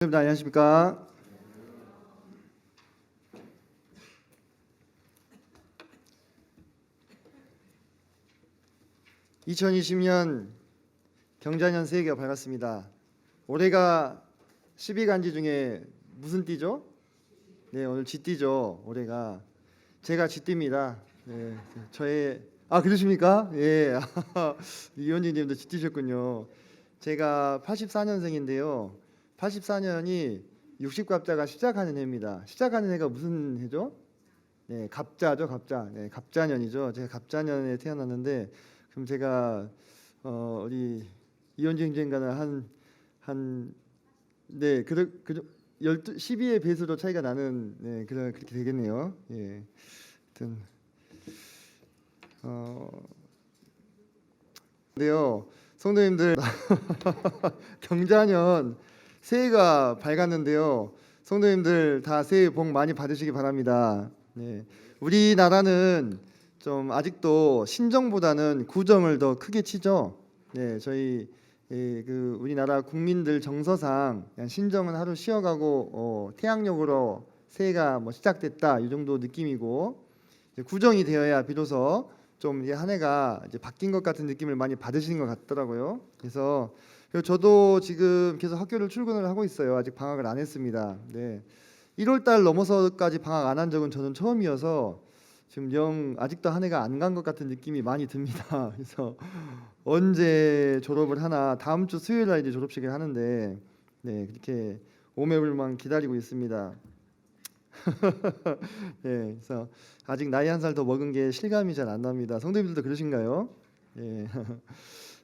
여러분 안녕하십니까? 2020년 경자년 새해가 밝았습니다. 올해가 12간지 중에 무슨 띠죠? 네, 오늘 쥐띠죠. 올해가 제가 쥐띠입니다. 네, 그러십니까? 예, 이원진님도 쥐띠셨군요. 제가 84년생인데요. 84년이 60갑자가 시작하는 해입니다. 시작하는 해가 무슨 해죠? 네, 갑자죠, 갑자. 네, 갑자년이죠. 제가 갑자년에 태어났는데, 그럼 제가 우리 이현주 행정가는 네, 12의 배수로 차이가 나는 그렇게 되겠네요. 예, 하여튼 근데요, 성도님들 경자년 새해가 밝았는데요. 성도님들 다 새해 복 많이 받으시기 바랍니다. 네, 우리나라는 좀 아직도 신정보다는 구정을 더 크게 치죠. 네, 저희 그 우리나라 국민들 정서상 그냥 신정은 하루 쉬어가고 태양력으로 새해가 뭐 시작됐다 이 정도 느낌이고, 이제 구정이 되어야 비로소 좀 이제 한 해가 이제 바뀐 것 같은 느낌을 많이 받으시는 것 같더라고요. 그래서 저도 지금 계속 학교를 출근을 하고 있어요. 아직 방학을 안 했습니다. 네, 1월 달 넘어서까지 방학 안 한 적은 저는 처음이어서 지금 아직도 한 해가 안 간 것 같은 느낌이 많이 듭니다. 그래서 언제 졸업을 하나, 다음 주 수요일 날 이제 졸업식을 하는데, 네, 그렇게 오매불망 기다리고 있습니다. 네, 그래서 아직 나이 한 살 더 먹은 게 실감이 잘 안 납니다. 성도님들도 그러신가요? 네,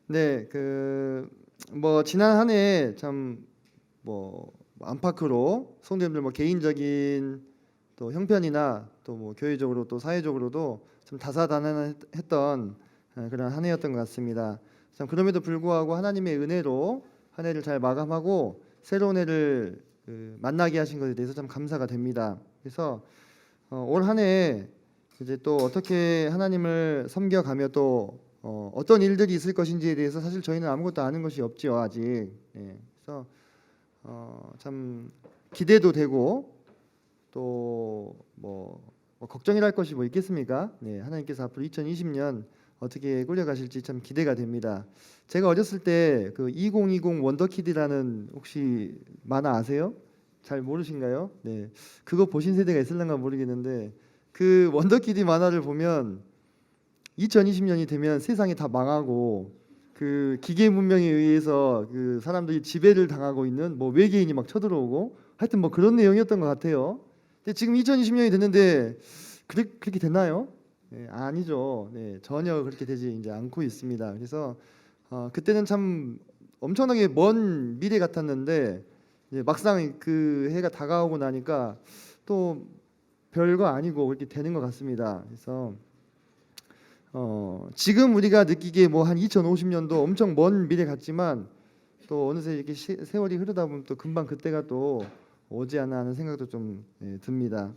네, 뭐 지난 한 해 참 뭐 안팎으로 성도님들 뭐 개인적인 또 형편이나 또 뭐 교회적으로 또 사회적으로도 좀 다사다난했던 그런 한 해였던 것 같습니다. 참 그럼에도 불구하고 하나님의 은혜로 한 해를 잘 마감하고 새로운 해를 만나게 하신 것에 대해서 참 감사가 됩니다. 그래서 올 한 해 이제 또 어떻게 하나님을 섬겨가며 또 어떤 일들이 있을 것인지에 대해서 사실 저희는 아무것도 아는 것이 없지요, 아직. 예, 그래서 참 기대도 되고 또 뭐 걱정이랄 것이 뭐 있겠습니까? 네, 하나님께서 앞으로 2020년 어떻게 꾸려가실지 참 기대가 됩니다. 제가 어렸을 때 그 2020 원더키드라는 혹시 만화 아세요? 잘 모르신가요? 네, 그거 보신 세대가 있을런가 모르겠는데 그 원더키드 만화를 보면 2020년이 되면 세상이 다 망하고 그 기계 문명에 의해서 그 사람들이 지배를 당하고 있는 뭐 외계인이 막 쳐들어오고 하여튼 뭐 그런 내용이었던 것 같아요. 근데 지금 2020년이 됐는데 그렇게 됐나요? 네, 아니죠. 네, 전혀 그렇게 되지 이제 않고 있습니다. 그래서 그때는 참 엄청나게 먼 미래 같았는데 이제 막상 그 해가 다가오고 나니까 또 별거 아니고 그렇게 되는 것 같습니다. 그래서 지금 우리가 느끼기에 뭐 한 2050년도 엄청 먼 미래 같지만 또 어느새 이렇게 세월이 흐르다 보면 또 금방 그때가 또 오지 않나 하는 생각도 좀 듭니다.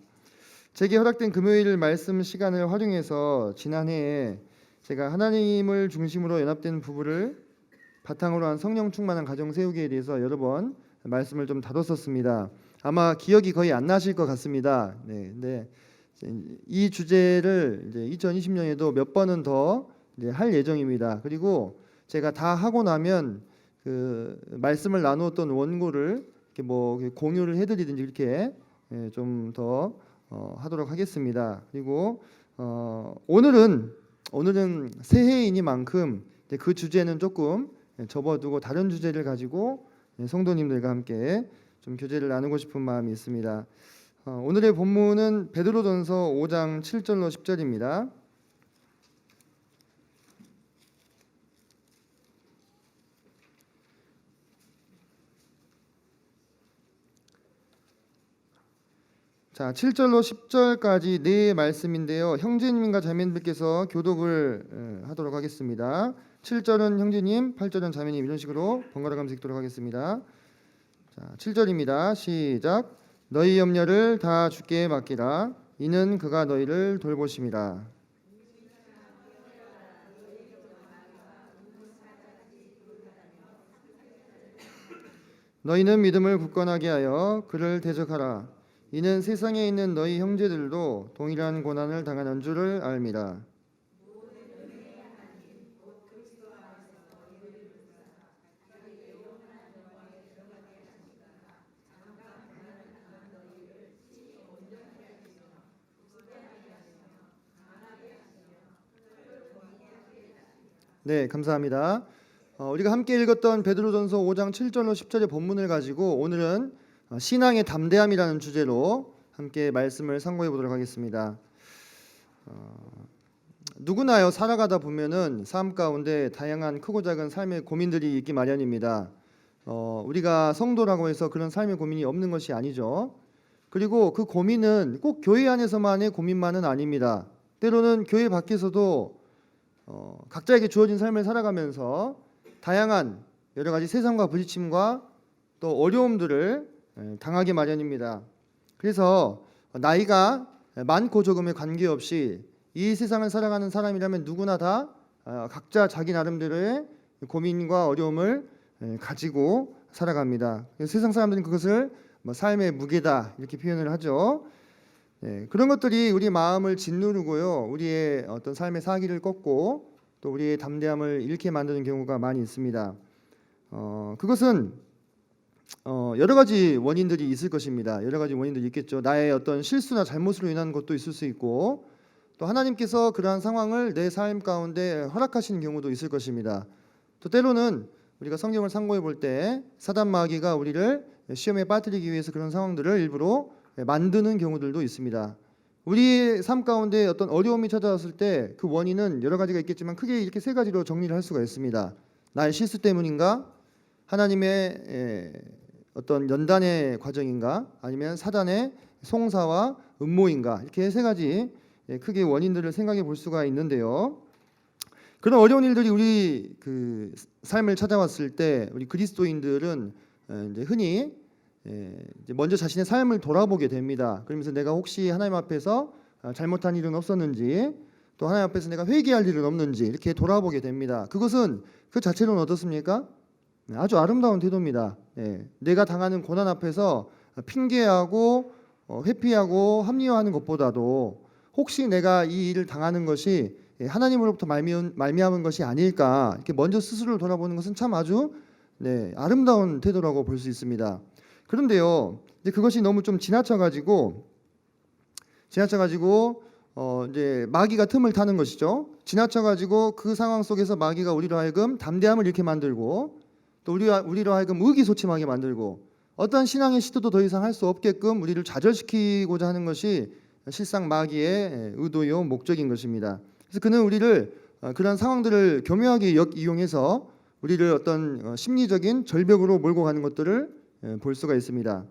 제게 허락된 금요일 말씀 시간을 활용해서 지난해에 제가 하나님을 중심으로 연합된 부부를 바탕으로 한 성령 충만한 가정 세우기에 대해서 여러 번 말씀을 좀 다뤘었습니다. 아마 기억이 거의 안 나실 것 같습니다. 네, 근데 이 주제를 이제 2020년에도 몇 번은 더 이제 할 예정입니다. 그리고 제가 다 하고 나면 그 말씀을 나누었던 원고를 이렇게 뭐 공유를 해드리든지 이렇게 좀 더 하도록 하겠습니다. 그리고 오늘은 새해이니만큼 그 주제는 조금 접어두고 다른 주제를 가지고 성도님들과 함께 좀 교제를 나누고 싶은 마음이 있습니다. 오늘의 본문은 베드로전서 5장 7절로 10절입니다. 자, 7절로 10절까지 네 말씀인데요. 형제님과 자매님들께서 교독을 하도록 하겠습니다. 7절은 형제님, 8절은 자매님 이런 식으로 번갈아 가면서 읽도록 하겠습니다. 자, 7절입니다. 시작. 너희 염려를 다 주께 맡기라. 이는 그가 너희를 돌보심이라. 너희는 믿음을 굳건하게 하여 그를 대적하라. 이는 세상에 있는 너희 형제들도 동일한 고난을 당하는 줄을 알미라. 네, 감사합니다. 우리가 함께 읽었던 베드로전서 5장 7절로 10절의 본문을 가지고 오늘은 신앙의 담대함이라는 주제로 함께 말씀을 상고해 보도록 하겠습니다. 누구나요, 살아가다 보면은 삶 가운데 다양한 크고 작은 삶의 고민들이 있기 마련입니다. 우리가 성도라고 해서 그런 삶의 고민이 없는 것이 아니죠. 그리고 그 고민은 꼭 교회 안에서만의 고민만은 아닙니다. 때로는 교회 밖에서도 각자에게 주어진 삶을 살아가면서 다양한 여러 가지 세상과 부딪힘과 또 어려움들을 당하기 마련입니다. 그래서 나이가 많고 적음에 관계없이 이 세상을 살아가는 사람이라면 누구나 다 각자 자기 나름대로의 고민과 어려움을 가지고 살아갑니다. 세상 사람들은 그것을 삶의 무게다 이렇게 표현을 하죠. 그런 것들이 우리 마음을 짓누르고요, 우리의 어떤 삶의 사기를 꺾고 또 우리의 담대함을 잃게 만드는 경우가 많이 있습니다. 그것은 여러 가지 원인들이 있을 것입니다. 여러 가지 원인들이 있겠죠. 나의 어떤 실수나 잘못으로 인한 것도 있을 수 있고, 또 하나님께서 그러한 상황을 내 삶 가운데 허락하시는 경우도 있을 것입니다. 또 때로는 우리가 성경을 상고해 볼 때 사단 마귀가 우리를 시험에 빠뜨리기 위해서 그런 상황들을 일부러 만드는 경우들도 있습니다. 우리 삶 가운데 어떤 어려움이 찾아왔을 때 그 원인은 여러 가지가 있겠지만 크게 이렇게 세 가지로 정리를 할 수가 있습니다. 나의 실수 때문인가? 하나님의 어떤 연단의 과정인가? 아니면 사단의 송사와 음모인가? 이렇게 세 가지 크게 원인들을 생각해 볼 수가 있는데요. 그런 어려운 일들이 우리 그 삶을 찾아왔을 때 우리 그리스도인들은 이제 흔히 이제 먼저 자신의 삶을 돌아보게 됩니다. 그러면서 내가 혹시 하나님 앞에서 잘못한 일은 없었는지, 또 하나님 앞에서 내가 회개할 일은 없는지 이렇게 돌아보게 됩니다. 그것은 그 자체로는 어떻습니까? 아주 아름다운 태도입니다. 내가 당하는 고난 앞에서 핑계하고 회피하고 합리화하는 것보다도 혹시 내가 이 일을 당하는 것이 하나님으로부터 말미암은 것이 아닐까, 이렇게 먼저 스스로를 돌아보는 것은 참 아주 아름다운 태도라고 볼 수 있습니다. 그런데요, 이제 그것이 너무 좀 지나쳐가지고 이제 마귀가 틈을 타는 것이죠. 지나쳐가지고 그 상황 속에서 마귀가 우리로 하여금 담대함을 잃게 만들고, 또 우리로 하여금 의기소침하게 만들고, 어떤 신앙의 시도도 더 이상 할 수 없게끔 우리를 좌절시키고자 하는 것이 실상 마귀의 의도요, 목적인 것입니다. 그래서 그는 우리를 그런 상황들을 교묘하게 이용해서 우리를 어떤 심리적인 절벽으로 몰고 가는 것들을 볼 수가 있습니다.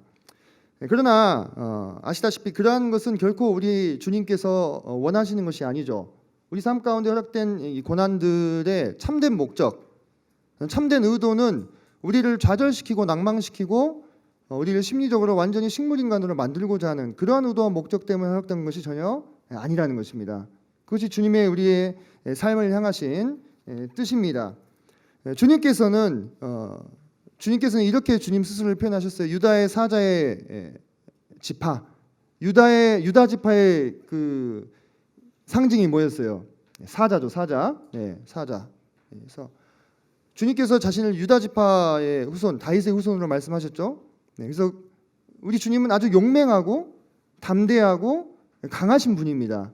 그러나 아시다시피 그러한 것은 결코 우리 주님께서 원하시는 것이 아니죠. 우리 삶 가운데 허락된 이 고난들의 참된 목적, 참된 의도는 우리를 좌절시키고 낭망시키고 우리를 심리적으로 완전히 식물인간으로 만들고자 하는 그러한 의도와 목적 때문에 허락된 것이 전혀 아니라는 것입니다. 그것이 주님의 우리의 삶을 향하신 뜻입니다. 주님께서는 이렇게 주님 스스로를 표현하셨어요. 유다의 사자의 지파, 유다 지파의 그 상징이 뭐였어요? 사자죠, 사자. 사자. 그래서 주님께서 자신을 유다 지파의 후손, 다윗의 후손으로 말씀하셨죠. 그래서 우리 주님은 아주 용맹하고 담대하고 강하신 분입니다.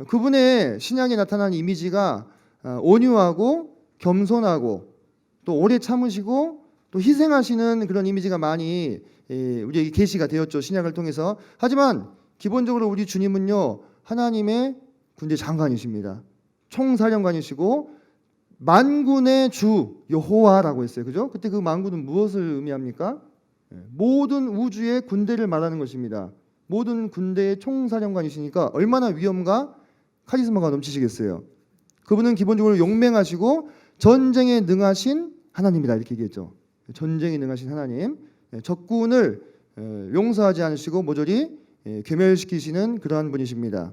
그분의 신약에 나타난 이미지가 온유하고 겸손하고 또 오래 참으시고 또 희생하시는 그런 이미지가 많이 우리에게 계시가 되었죠, 신약을 통해서. 하지만 기본적으로 우리 주님은요, 하나님의 군대 장관이십니다. 총사령관이시고 만군의 주 여호와라고 했어요. 그죠? 그때 그 만군은 무엇을 의미합니까? 모든 우주의 군대를 말하는 것입니다. 모든 군대의 총사령관이시니까 얼마나 위엄과 카리스마가 넘치시겠어요. 그분은 기본적으로 용맹하시고 전쟁에 능하신 하나님이다, 이렇게 얘기했죠. 전쟁에 능하신 하나님, 적군을 용서하지 않으시고 모조리 괴멸시키시는 그러한 분이십니다.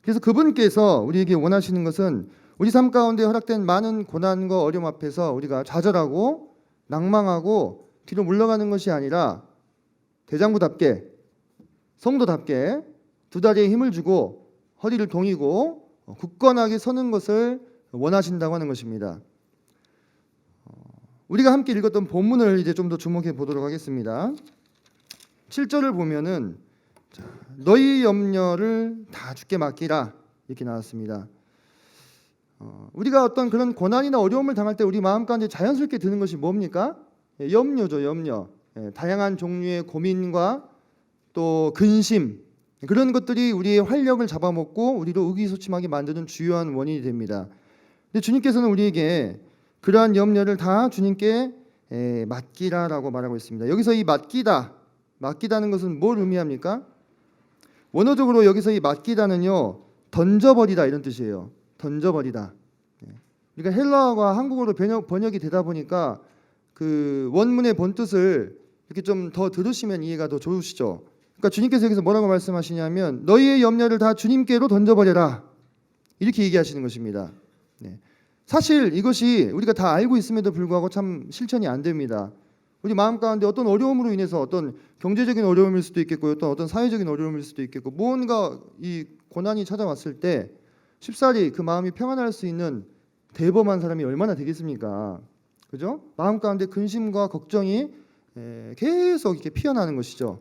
그래서 그분께서 우리에게 원하시는 것은 우리 삶 가운데 허락된 많은 고난과 어려움 앞에서 우리가 좌절하고 낭망하고 뒤로 물러가는 것이 아니라 대장부답게 성도답게 두 다리에 힘을 주고 허리를 동이고 굳건하게 서는 것을 원하신다고 하는 것입니다. 우리가 함께 읽었던 본문을 이제 좀 더 주목해 보도록 하겠습니다. 7절을 보면은 너희 염려를 다 주께 맡기라 이렇게 나왔습니다. 우리가 어떤 그런 고난이나 어려움을 당할 때 우리 마음 가운데 자연스럽게 드는 것이 뭡니까? 염려죠, 염려. 다양한 종류의 고민과 또 근심, 그런 것들이 우리의 활력을 잡아먹고 우리를 의기소침하게 만드는 주요한 원인이 됩니다. 근데 주님께서는 우리에게 그러한 염려를 다 주님께 맡기라라고 말하고 있습니다. 여기서 이 맡기다는 것은 뭘 의미합니까? 원어적으로 여기서 이 맡기다는요, 던져버리다 이런 뜻이에요. 던져버리다. 그러니까 헬라어가 한국어로 번역이 되다 보니까 그 원문의 본 뜻을 이렇게 좀 더 들으시면 이해가 더 좋으시죠. 그러니까 주님께서 여기서 뭐라고 말씀하시냐면 너희의 염려를 다 주님께로 던져버려라 이렇게 얘기하시는 것입니다. 사실 이것이 우리가 다 알고 있음에도 불구하고 참 실천이 안 됩니다. 우리 마음 가운데 어떤 어려움으로 인해서 어떤 경제적인 어려움일 수도 있겠고요, 또 어떤 사회적인 어려움일 수도 있겠고, 무언가 이 고난이 찾아왔을 때 쉽사리 그 마음이 평안할 수 있는 대범한 사람이 얼마나 되겠습니까? 그죠? 마음 가운데 근심과 걱정이 계속 이렇게 피어나는 것이죠.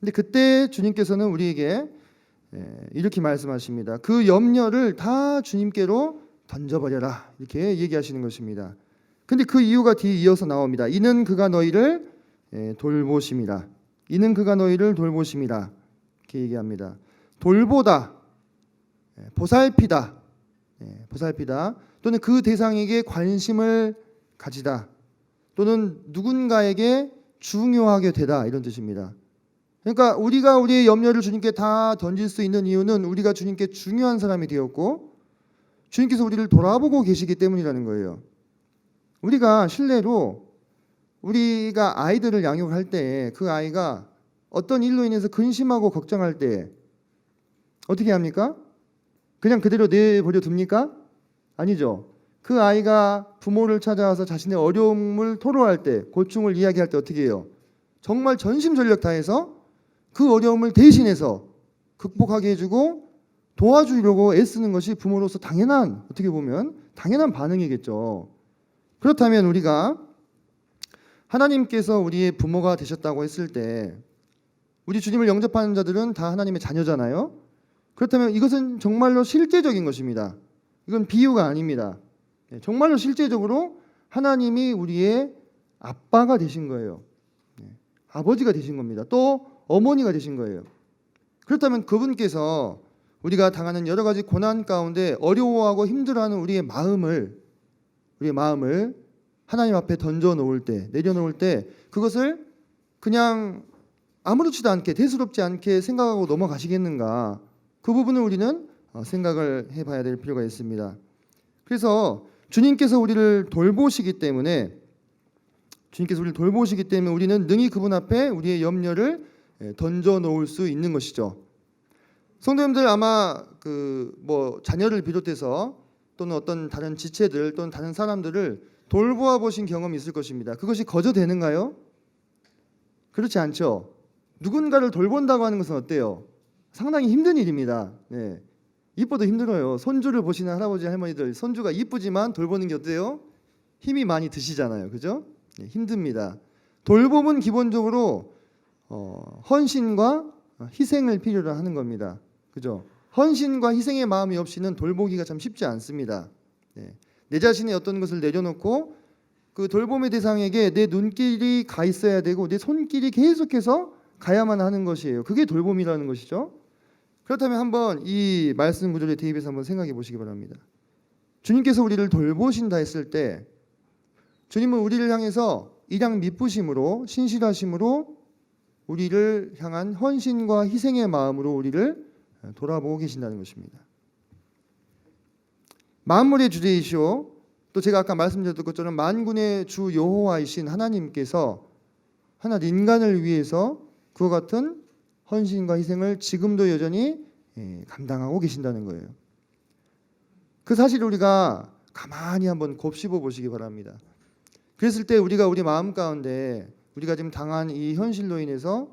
근데 그때 주님께서는 우리에게 이렇게 말씀하십니다. 그 염려를 다 주님께로 던져버려라 이렇게 얘기하시는 것입니다. 근데 그 이유가 뒤에 이어서 나옵니다. 이는 그가 너희를 돌보심이라. 이는 그가 너희를 돌보심이라 이렇게 얘기합니다. 돌보다, 보살피다, 보살피다, 또는 그 대상에게 관심을 가지다, 또는 누군가에게 중요하게 되다 이런 뜻입니다. 그러니까 우리가 우리의 염려를 주님께 다 던질 수 있는 이유는 우리가 주님께 중요한 사람이 되었고 주님께서 우리를 돌아보고 계시기 때문이라는 거예요. 우리가 실례로 우리가 아이들을 양육할 때 그 아이가 어떤 일로 인해서 근심하고 걱정할 때 어떻게 합니까? 그냥 그대로 내버려 둡니까? 아니죠. 그 아이가 부모를 찾아와서 자신의 어려움을 토로할 때, 고충을 이야기할 때 어떻게 해요? 정말 전심전력 다해서 그 어려움을 대신해서 극복하게 해주고 도와주려고 애쓰는 것이 부모로서 당연한, 어떻게 보면 당연한 반응이겠죠. 그렇다면 우리가 하나님께서 우리의 부모가 되셨다고 했을 때 우리 주님을 영접하는 자들은 다 하나님의 자녀잖아요. 그렇다면 이것은 정말로 실제적인 것입니다. 이건 비유가 아닙니다. 정말로 실제적으로 하나님이 우리의 아빠가 되신 거예요. 아버지가 되신 겁니다. 또 어머니가 되신 거예요. 그렇다면 그분께서 우리가 당하는 여러 가지 고난 가운데 어려워하고 힘들어하는 우리의 마음을 하나님 앞에 던져 놓을 때, 내려놓을 때 그것을 그냥 아무렇지도 않게, 대수롭지 않게 생각하고 넘어가시겠는가? 그 부분을 우리는 생각을 해봐야 될 필요가 있습니다. 그래서 주님께서 우리를 돌보시기 때문에 우리는 능히 그분 앞에 우리의 염려를 던져 놓을 수 있는 것이죠. 성도님들 아마 자녀를 비롯해서 또는 어떤 다른 지체들 또는 다른 사람들을 돌보아 보신 경험이 있을 것입니다. 그것이 거저 되는가요? 그렇지 않죠. 누군가를 돌본다고 하는 것은 어때요? 상당히 힘든 일입니다. 이뻐도 힘들어요. 손주를 보시는 할아버지 할머니들, 손주가 이쁘지만 돌보는 게 어때요? 힘이 많이 드시잖아요. 그죠? 힘듭니다. 돌봄은 기본적으로 헌신과 희생을 필요로 하는 겁니다. 그죠? 헌신과 희생의 마음이 없이는 돌보기가 참 쉽지 않습니다. 내 자신의 어떤 것을 내려놓고 그 돌봄의 대상에게 내 눈길이 가 있어야 되고 내 손길이 계속해서 가야만 하는 것이에요. 그게 돌봄이라는 것이죠. 그렇다면 한번 이 말씀 구절에 대입해서 한번 생각해 보시기 바랍니다. 주님께서 우리를 돌보신다 했을 때 주님은 우리를 향해서 일양 미쁘심으로, 신실하심으로 우리를 향한 헌신과 희생의 마음으로 우리를 돌아보고 계신다는 것입니다. 만물의 주제이시오, 또 제가 아까 말씀드렸던 것처럼 만군의 주 여호와이신 하나님께서 하나 인간을 위해서 그와 같은 헌신과 희생을 지금도 여전히 감당하고 계신다는 거예요. 그 사실을 우리가 가만히 한번 곱씹어 보시기 바랍니다. 그랬을 때 우리가 우리 마음 가운데 우리가 지금 당한 이 현실로 인해서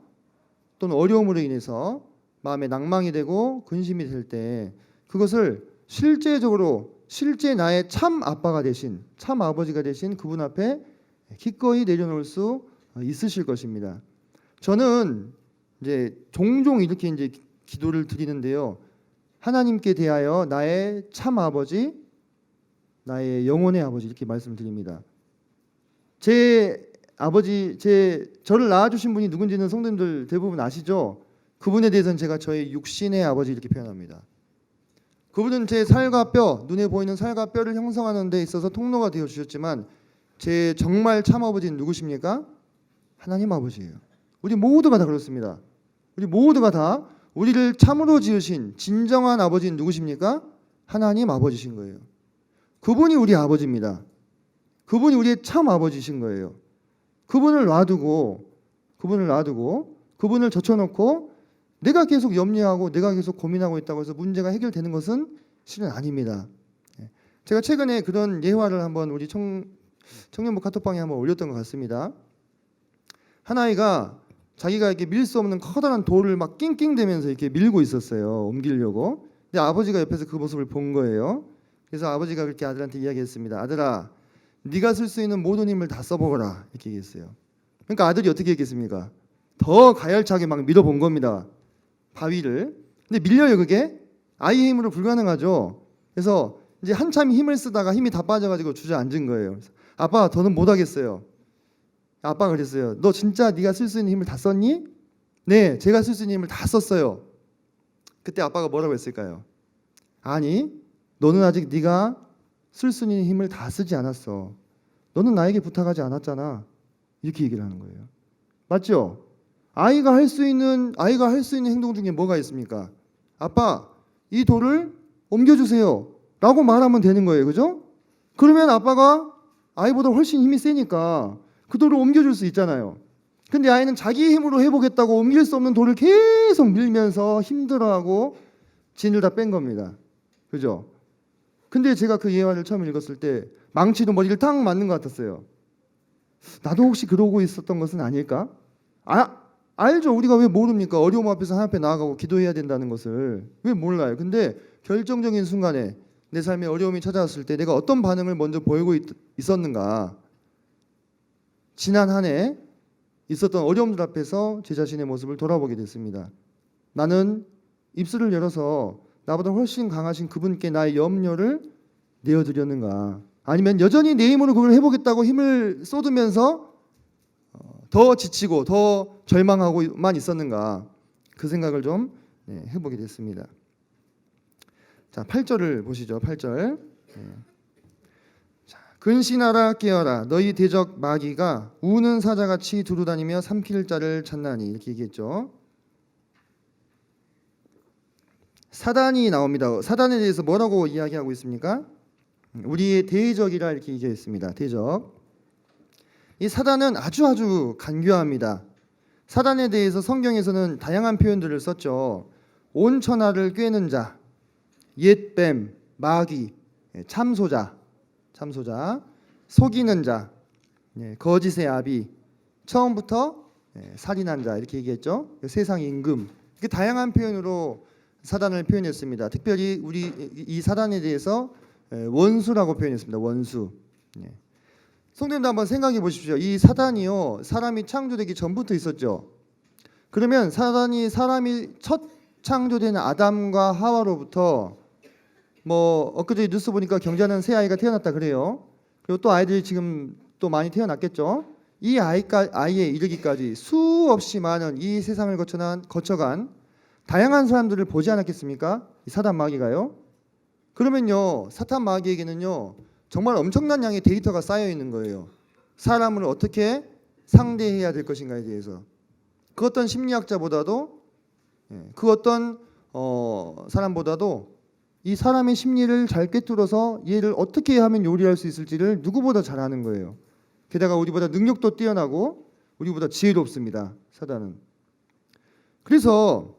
또는 어려움으로 인해서 마음에 낭망이 되고 근심이 될 때 그것을 실제적으로 실제 나의 참 아빠가 되신 참 아버지가 되신 그분 앞에 기꺼이 내려놓을 수 있으실 것입니다. 저는 이제 종종 이렇게 이제 기도를 드리는데요. 하나님께 대하여 나의 참 아버지, 나의 영혼의 아버지 이렇게 말씀을 드립니다. 제 아버지, 저를 낳아주신 분이 누군지는 성도님들 대부분 아시죠? 그분에 대해서는 제가 저의 육신의 아버지 이렇게 표현합니다. 그분은 제 살과 뼈, 눈에 보이는 살과 뼈를 형성하는 데 있어서 통로가 되어 주셨지만 제 정말 참 아버지는 누구십니까? 하나님 아버지예요. 우리 모두가 다 그렇습니다. 우리 모두가 다 우리를 참으로 지으신 진정한 아버지는 누구십니까? 하나님 아버지신 거예요. 그분이 우리 아버지입니다. 그분이 우리의 참 아버지신 거예요. 그분을 놔두고 그분을 젖혀놓고 내가 계속 염려하고 내가 계속 고민하고 있다고 해서 문제가 해결되는 것은 실은 아닙니다. 제가 최근에 그런 예화를 한번 우리 청년부 카톡방에 한번 올렸던 것 같습니다. 한 아이가 자기가 이렇게 밀 수 없는 커다란 돌을 막 낑낑대면서 이렇게 밀고 있었어요. 옮기려고. 근데 아버지가 옆에서 그 모습을 본 거예요. 그래서 아버지가 그렇게 아들한테 이야기했습니다. 아들아, 네가 쓸 수 있는 모든 힘을 다 써보거라 이렇게 얘기했어요. 그러니까 아들이 어떻게 했겠습니까? 더 가열차게 막 밀어본 겁니다. 바위를. 근데 밀려요 그게? 아이의 힘으로 불가능하죠. 그래서 이제 한참 힘을 쓰다가 힘이 다 빠져가지고 주저앉은 거예요. 그래서 아빠 더는 못하겠어요. 아빠가 그랬어요. 너 진짜 네가 쓸 수 있는 힘을 다 썼니? 네, 제가 쓸 수 있는 힘을 다 썼어요. 그때 아빠가 뭐라고 했을까요? 아니, 너는 아직 네가 쓸 수 있는 힘을 다 쓰지 않았어. 너는 나에게 부탁하지 않았잖아. 이렇게 얘기를 하는 거예요. 맞죠? 아이가 할 수 있는 행동 중에 뭐가 있습니까? 아빠, 이 돌을 옮겨주세요. 라고 말하면 되는 거예요. 그죠? 그러면 아빠가 아이보다 훨씬 힘이 세니까 그 돌을 옮겨줄 수 있잖아요. 근데 아이는 자기 힘으로 해보겠다고 옮길 수 없는 돌을 계속 밀면서 힘들어하고 진을 다 뺀 겁니다. 그죠? 근데 제가 그 예화를 처음 읽었을 때 망치도 머리를 탁 맞는 것 같았어요. 나도 혹시 그러고 있었던 것은 아닐까? 알죠. 우리가 왜 모릅니까? 어려움 앞에서 하나님 앞에 나아가고 기도해야 된다는 것을 왜 몰라요? 근데 결정적인 순간에 내 삶에 어려움이 찾아왔을 때 내가 어떤 반응을 먼저 보이고 있었는가? 지난 한 해 있었던 어려움들 앞에서 제 자신의 모습을 돌아보게 됐습니다. 나는 입술을 열어서 나보다 훨씬 강하신 그분께 나의 염려를 내어드렸는가? 아니면 여전히 내 힘으로 그걸 해보겠다고 힘을 쏟으면서 더 지치고 더 절망하고만 있었는가? 그 생각을 좀 해보게 됐습니다. 자, 8절을 보시죠. 8절. 근신하라 깨어라 너희 대적 마귀가 우는 사자같이 두루다니며 삼킬 자를 찾나니 이렇게 얘기했죠. 사단이 나옵니다. 사단에 대해서 뭐라고 이야기하고 있습니까? 우리의 대적이라 이렇게 얘기했습니다. 대적. 이 사단은 아주 간교합니다. 사단에 대해서 성경에서는 다양한 표현들을 썼죠. 온 천하를 꿰는 자, 옛뱀, 마귀, 참소자, 속이는 자, 거짓의 아비, 처음부터 살인한 자 이렇게 얘기했죠. 세상 임금. 이렇게 다양한 표현으로 사단을 표현했습니다. 특별히 우리 이 사단에 대해서 원수라고 표현했습니다. 원수. 성도님도 한번 생각해 보십시오. 이 사단이요, 사람이 창조되기 전부터 있었죠. 그러면 사람이 첫 창조된 아담과 하와로부터 엊그제 뉴스 보니까 경자는 새 아이가 태어났다 그래요. 그리고 또 아이들이 지금 또 많이 태어났겠죠. 이 아이에 이르기까지 수없이 많은 이 세상을 거쳐간 다양한 사람들을 보지 않았겠습니까? 이 사단 마귀가요. 그러면요, 사탄 마귀에게는요 정말 엄청난 양의 데이터가 쌓여 있는 거예요. 사람을 어떻게 상대해야 될 것인가에 대해서. 그 어떤 심리학자보다도 그 어떤 사람보다도 이 사람의 심리를 잘 꿰뚫어서 얘를 어떻게 하면 요리할 수 있을지를 누구보다 잘 아는 거예요. 게다가 우리보다 능력도 뛰어나고 우리보다 지혜롭습니다. 사단은. 그래서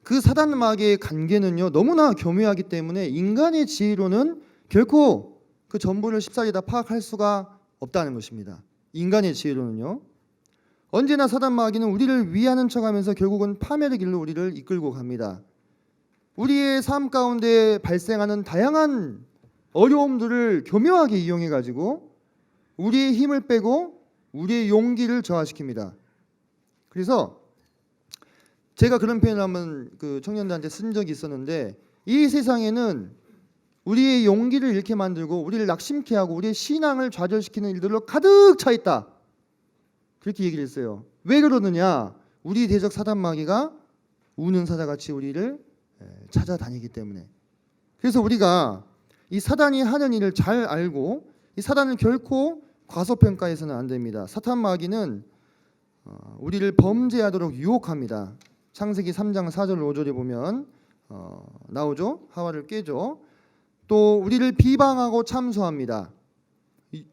그 사단 마귀의 관계는요 너무나 교묘하기 때문에 인간의 지혜로는 결코 그 전부를 쉽사리 다 파악할 수가 없다는 것입니다. 인간의 지혜로는요. 언제나 사단 마귀는 우리를 위하는 척하면서 결국은 파멸의 길로 우리를 이끌고 갑니다. 우리의 삶 가운데 발생하는 다양한 어려움들을 교묘하게 이용해 가지고 우리의 힘을 빼고 우리의 용기를 저하시킵니다. 그래서 제가 그런 표현을 한번 그 청년들한테 쓴 적이 있었는데, 이 세상에는 우리의 용기를 잃게 만들고 우리를 낙심케 하고 우리의 신앙을 좌절시키는 일들로 가득 차 있다. 그렇게 얘기를 했어요. 왜 그러느냐? 우리 대적 사단 마귀가 우는 사자같이 우리를 찾아다니기 때문에. 그래서 우리가 이 사단이 하는 일을 잘 알고 이 사단을 결코 과소평가해서는 안 됩니다. 사탄 마귀는 우리를 범죄하도록 유혹합니다. 창세기 3장 4절 5절에 보면 나오죠. 하와를 깨죠. 또 우리를 비방하고 참소합니다.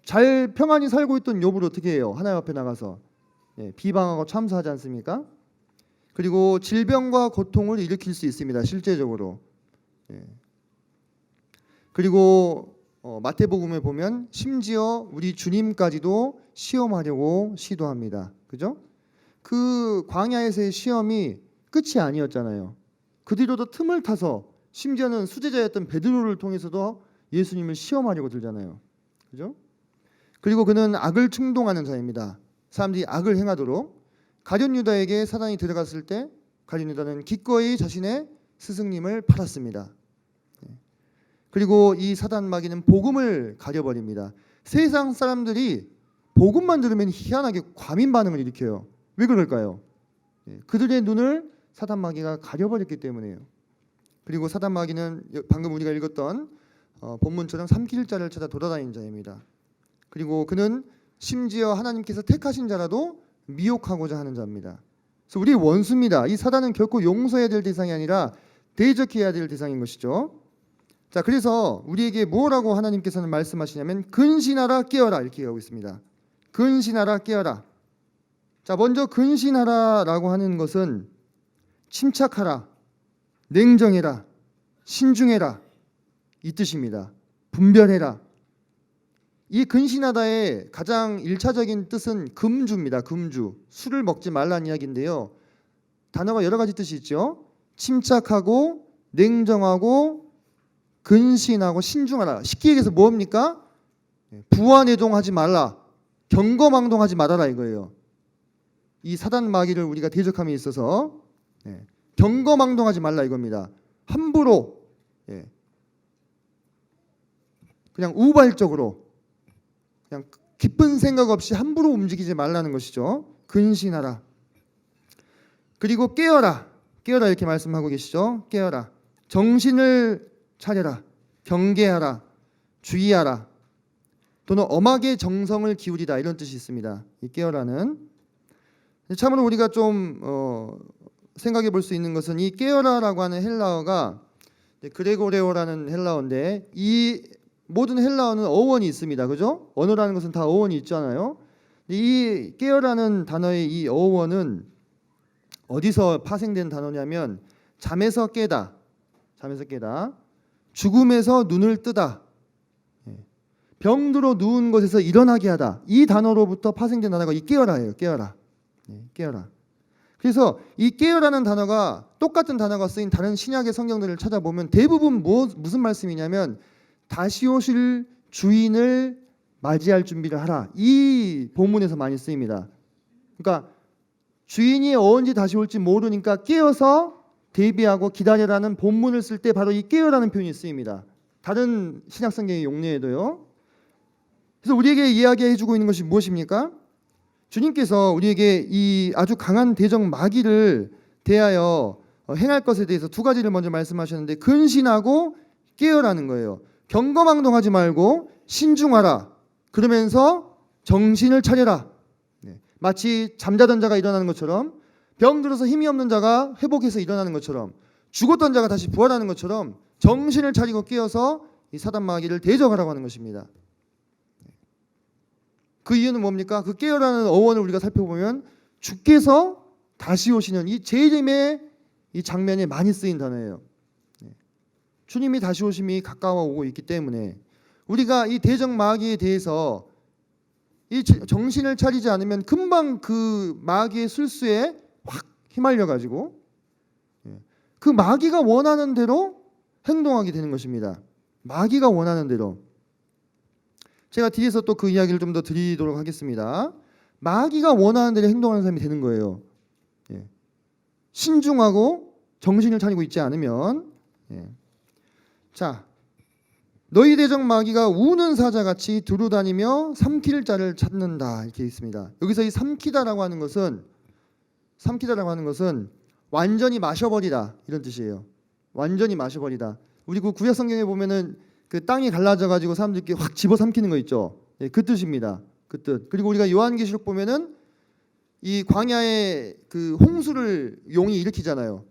잘 평안히 살고 있던 욥을 어떻게 해요? 하나님 앞에 나가서 비방하고 참소하지 않습니까? 그리고 질병과 고통을 일으킬 수 있습니다. 실제적으로. 그리고 마태복음에 보면 심지어 우리 주님까지도 시험하려고 시도합니다. 그죠? 그 광야에서의 시험이 끝이 아니었잖아요. 그 뒤로도 틈을 타서 심지어는 수제자였던 베드로를 통해서도 예수님을 시험하려고 들잖아요. 그죠? 그리고 그는 악을 충동하는 자입니다. 사람들이 악을 행하도록. 가룟 유다에게 사단이 들어갔을 때 가룟 유다는 기꺼이 자신의 스승님을 팔았습니다. 그리고 이 사단 마귀는 복음을 가려버립니다. 세상 사람들이 복음만 들으면 희한하게 과민 반응을 일으켜요. 왜 그럴까요? 그들의 눈을 사단 마귀가 가려버렸기 때문이에요. 그리고 사단 마귀는 방금 우리가 읽었던 본문처럼 삼킬자를 찾아 돌아다니는 자입니다. 그리고 그는 심지어 하나님께서 택하신 자라도 미혹하고자 하는 자입니다. 그래서 우리의 원수입니다. 이 사단은 결코 용서해야 될 대상이 아니라 대적해야 될 대상인 것이죠. 자, 그래서 우리에게 뭐라고 하나님께서는 말씀하시냐면 근신하라 깨어라 이렇게 하고 있습니다. 근신하라 깨어라. 자, 먼저 근신하라라고 하는 것은 침착하라, 냉정해라, 신중해라 이 뜻입니다. 분별해라. 이 근신하다의 가장 1차적인 뜻은 금주입니다. 금주. 술을 먹지 말라는 이야기인데요. 단어가 여러 가지 뜻이 있죠. 침착하고 냉정하고 근신하고 신중하라. 쉽게 얘기해서 뭡니까? 부안해동하지 말라. 경거망동하지 말아라 이거예요. 이 사단 마귀를 우리가 대적함에 있어서 경거망동하지 말라 이겁니다. 함부로 그냥 우발적으로 그냥 깊은 생각 없이 함부로 움직이지 말라는 것이죠. 근신하라. 그리고 깨어라. 깨어라 이렇게 말씀하고 계시죠. 깨어라. 정신을 차려라. 경계하라. 주의하라. 또는 엄하게 정성을 기울이라 이런 뜻이 있습니다. 이 깨어라는. 참으로 우리가 좀 생각해 볼 수 있는 것은 이 깨어라라고 하는 헬라어가 그레고레오라는 헬라어인데 이 모든 헬라어는 어원이 있습니다. 그죠? 언어라는 것은 다 어원이 있잖아요. 이 깨어라는 단어의 이 어원은 어디서 파생된 단어냐면 잠에서 깨다. 잠에서 깨다. 죽음에서 눈을 뜨다. 병들어 누운 곳에서 일어나게 하다. 이 단어로부터 파생된 단어가 이 깨어라예요. 깨어라. 깨어라. 그래서 이 깨어라는 단어가 똑같은 단어가 쓰인 다른 신약의 성경들을 찾아보면 대부분 무슨 말씀이냐면 다시 오실 주인을 맞이할 준비를 하라. 이 본문에서 많이 쓰입니다. 그러니까 주인이 언제 다시 올지 모르니까 깨어서 대비하고 기다려라는 본문을 쓸 때 바로 이 깨어라는 표현이 쓰입니다. 다른 신약 성경의 용례에도요. 그래서 우리에게 이야기해 주고 있는 것이 무엇입니까? 주님께서 우리에게 이 아주 강한 대적 마귀를 대하여 행할 것에 대해서 두 가지를 먼저 말씀하셨는데 근신하고 깨어라는 거예요. 경거망동하지 말고 신중하라. 그러면서 정신을 차려라. 마치 잠자던 자가 일어나는 것처럼 병들어서 힘이 없는 자가 회복해서 일어나는 것처럼 죽었던 자가 다시 부활하는 것처럼 정신을 차리고 깨어서 이 사단 마귀를 대적하라고 하는 것입니다. 그 이유는 뭡니까? 그 깨어라는 어원을 우리가 살펴보면 주께서 다시 오시는 이 재림의 이 장면에 많이 쓰인 단어예요. 주님이 다시 오심이 가까워 오고 있기 때문에 우리가 이 대적 마귀에 대해서 이 정신을 차리지 않으면 금방 그 마귀의 술수에 확 휘말려 가지고 그 마귀가 원하는 대로 행동하게 되는 것입니다. 마귀가 원하는 대로. 제가 뒤에서 또 그 이야기를 좀 더 드리도록 하겠습니다. 마귀가 원하는 대로 행동하는 사람이 되는 거예요. 신중하고 정신을 차리고 있지 않으면. 자, 너희 대적 마귀가 우는 사자같이 두루다니며 삼킬 자를 찾는다 이렇게 있습니다. 여기서 이 삼키다라고 하는 것은 완전히 마셔버리다 이런 뜻이에요. 완전히 마셔버리다. 우리 그 구약 성경에 보면은 그 땅이 갈라져 가지고 사람들끼리 확 집어 삼키는 거 있죠. 그 뜻입니다. 그 뜻. 그리고 우리가 요한계시록 보면은 이 광야에 그 홍수를 용이 일으키잖아요.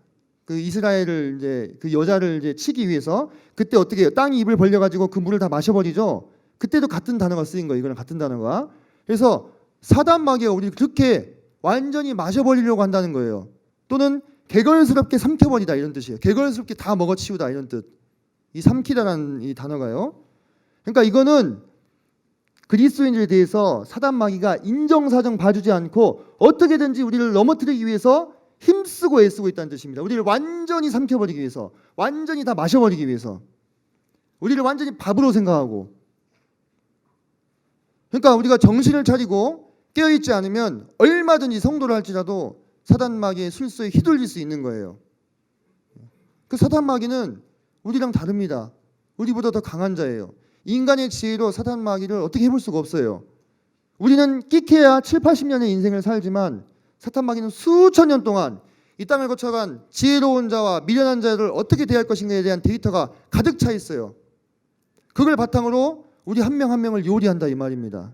그 이스라엘을 이제 그 여자를 이제 치기 위해서 그때 어떻게 해요? 땅이 입을 벌려 가지고 그 물을 다 마셔버리죠. 그때도 같은 단어가 쓰인 거예요. 이거는 같은 단어가. 그래서 사단 마귀가 우리를 그렇게 완전히 마셔버리려고 한다는 거예요. 또는 개걸스럽게 삼켜버리다 이런 뜻이에요. 개걸스럽게 다 먹어치우다 이런 뜻. 이 삼키다라는 이 단어가요. 그러니까 이거는 그리스도인들에 대해서 사단 마귀가 인정사정 봐주지 않고 어떻게든지 우리를 넘어뜨리기 위해서 힘쓰고 애쓰고 있다는 뜻입니다. 우리를 완전히 삼켜버리기 위해서, 완전히 다 마셔버리기 위해서, 우리를 완전히 밥으로 생각하고. 그러니까 우리가 정신을 차리고 깨어있지 않으면 얼마든지 성도를 할지라도 사단 마귀의 술수에 휘둘릴 수 있는 거예요. 그 사단 마귀는 우리랑 다릅니다. 우리보다 더 강한 자예요. 인간의 지혜로 사단 마귀를 어떻게 해볼 수가 없어요. 우리는 끼케야 7, 80년의 인생을 살지만 사단 마귀는 수천 년 동안 이 땅을 거쳐간 지혜로운 자와 미련한 자를 어떻게 대할 것인가에 대한 데이터가 가득 차 있어요. 그걸 바탕으로 우리 한 명 한 명을 요리한다 이 말입니다.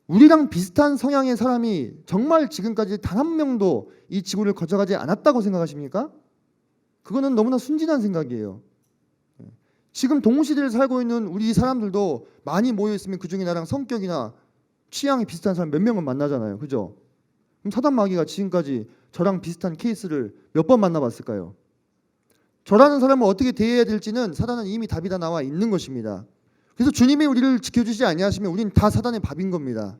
우리랑 비슷한 성향의 사람이 정말 지금까지 단 한 명도 이 지구를 거쳐가지 않았다고 생각하십니까? 그거는 너무나 순진한 생각이에요. 지금 동시대를 살고 있는 우리 사람들도 많이 모여 있으면 그중에 나랑 성격이나 취향이 비슷한 사람 몇 명은 만나잖아요. 그죠? 그럼 사단 마귀가 지금까지 저랑 비슷한 케이스를 몇 번 만나봤을까요? 저라는 사람을 어떻게 대해야 될지는 사단은 이미 답이 다 나와 있는 것입니다. 그래서 주님이 우리를 지켜주지 아니하시면 우리는 다 사단의 밥인 겁니다.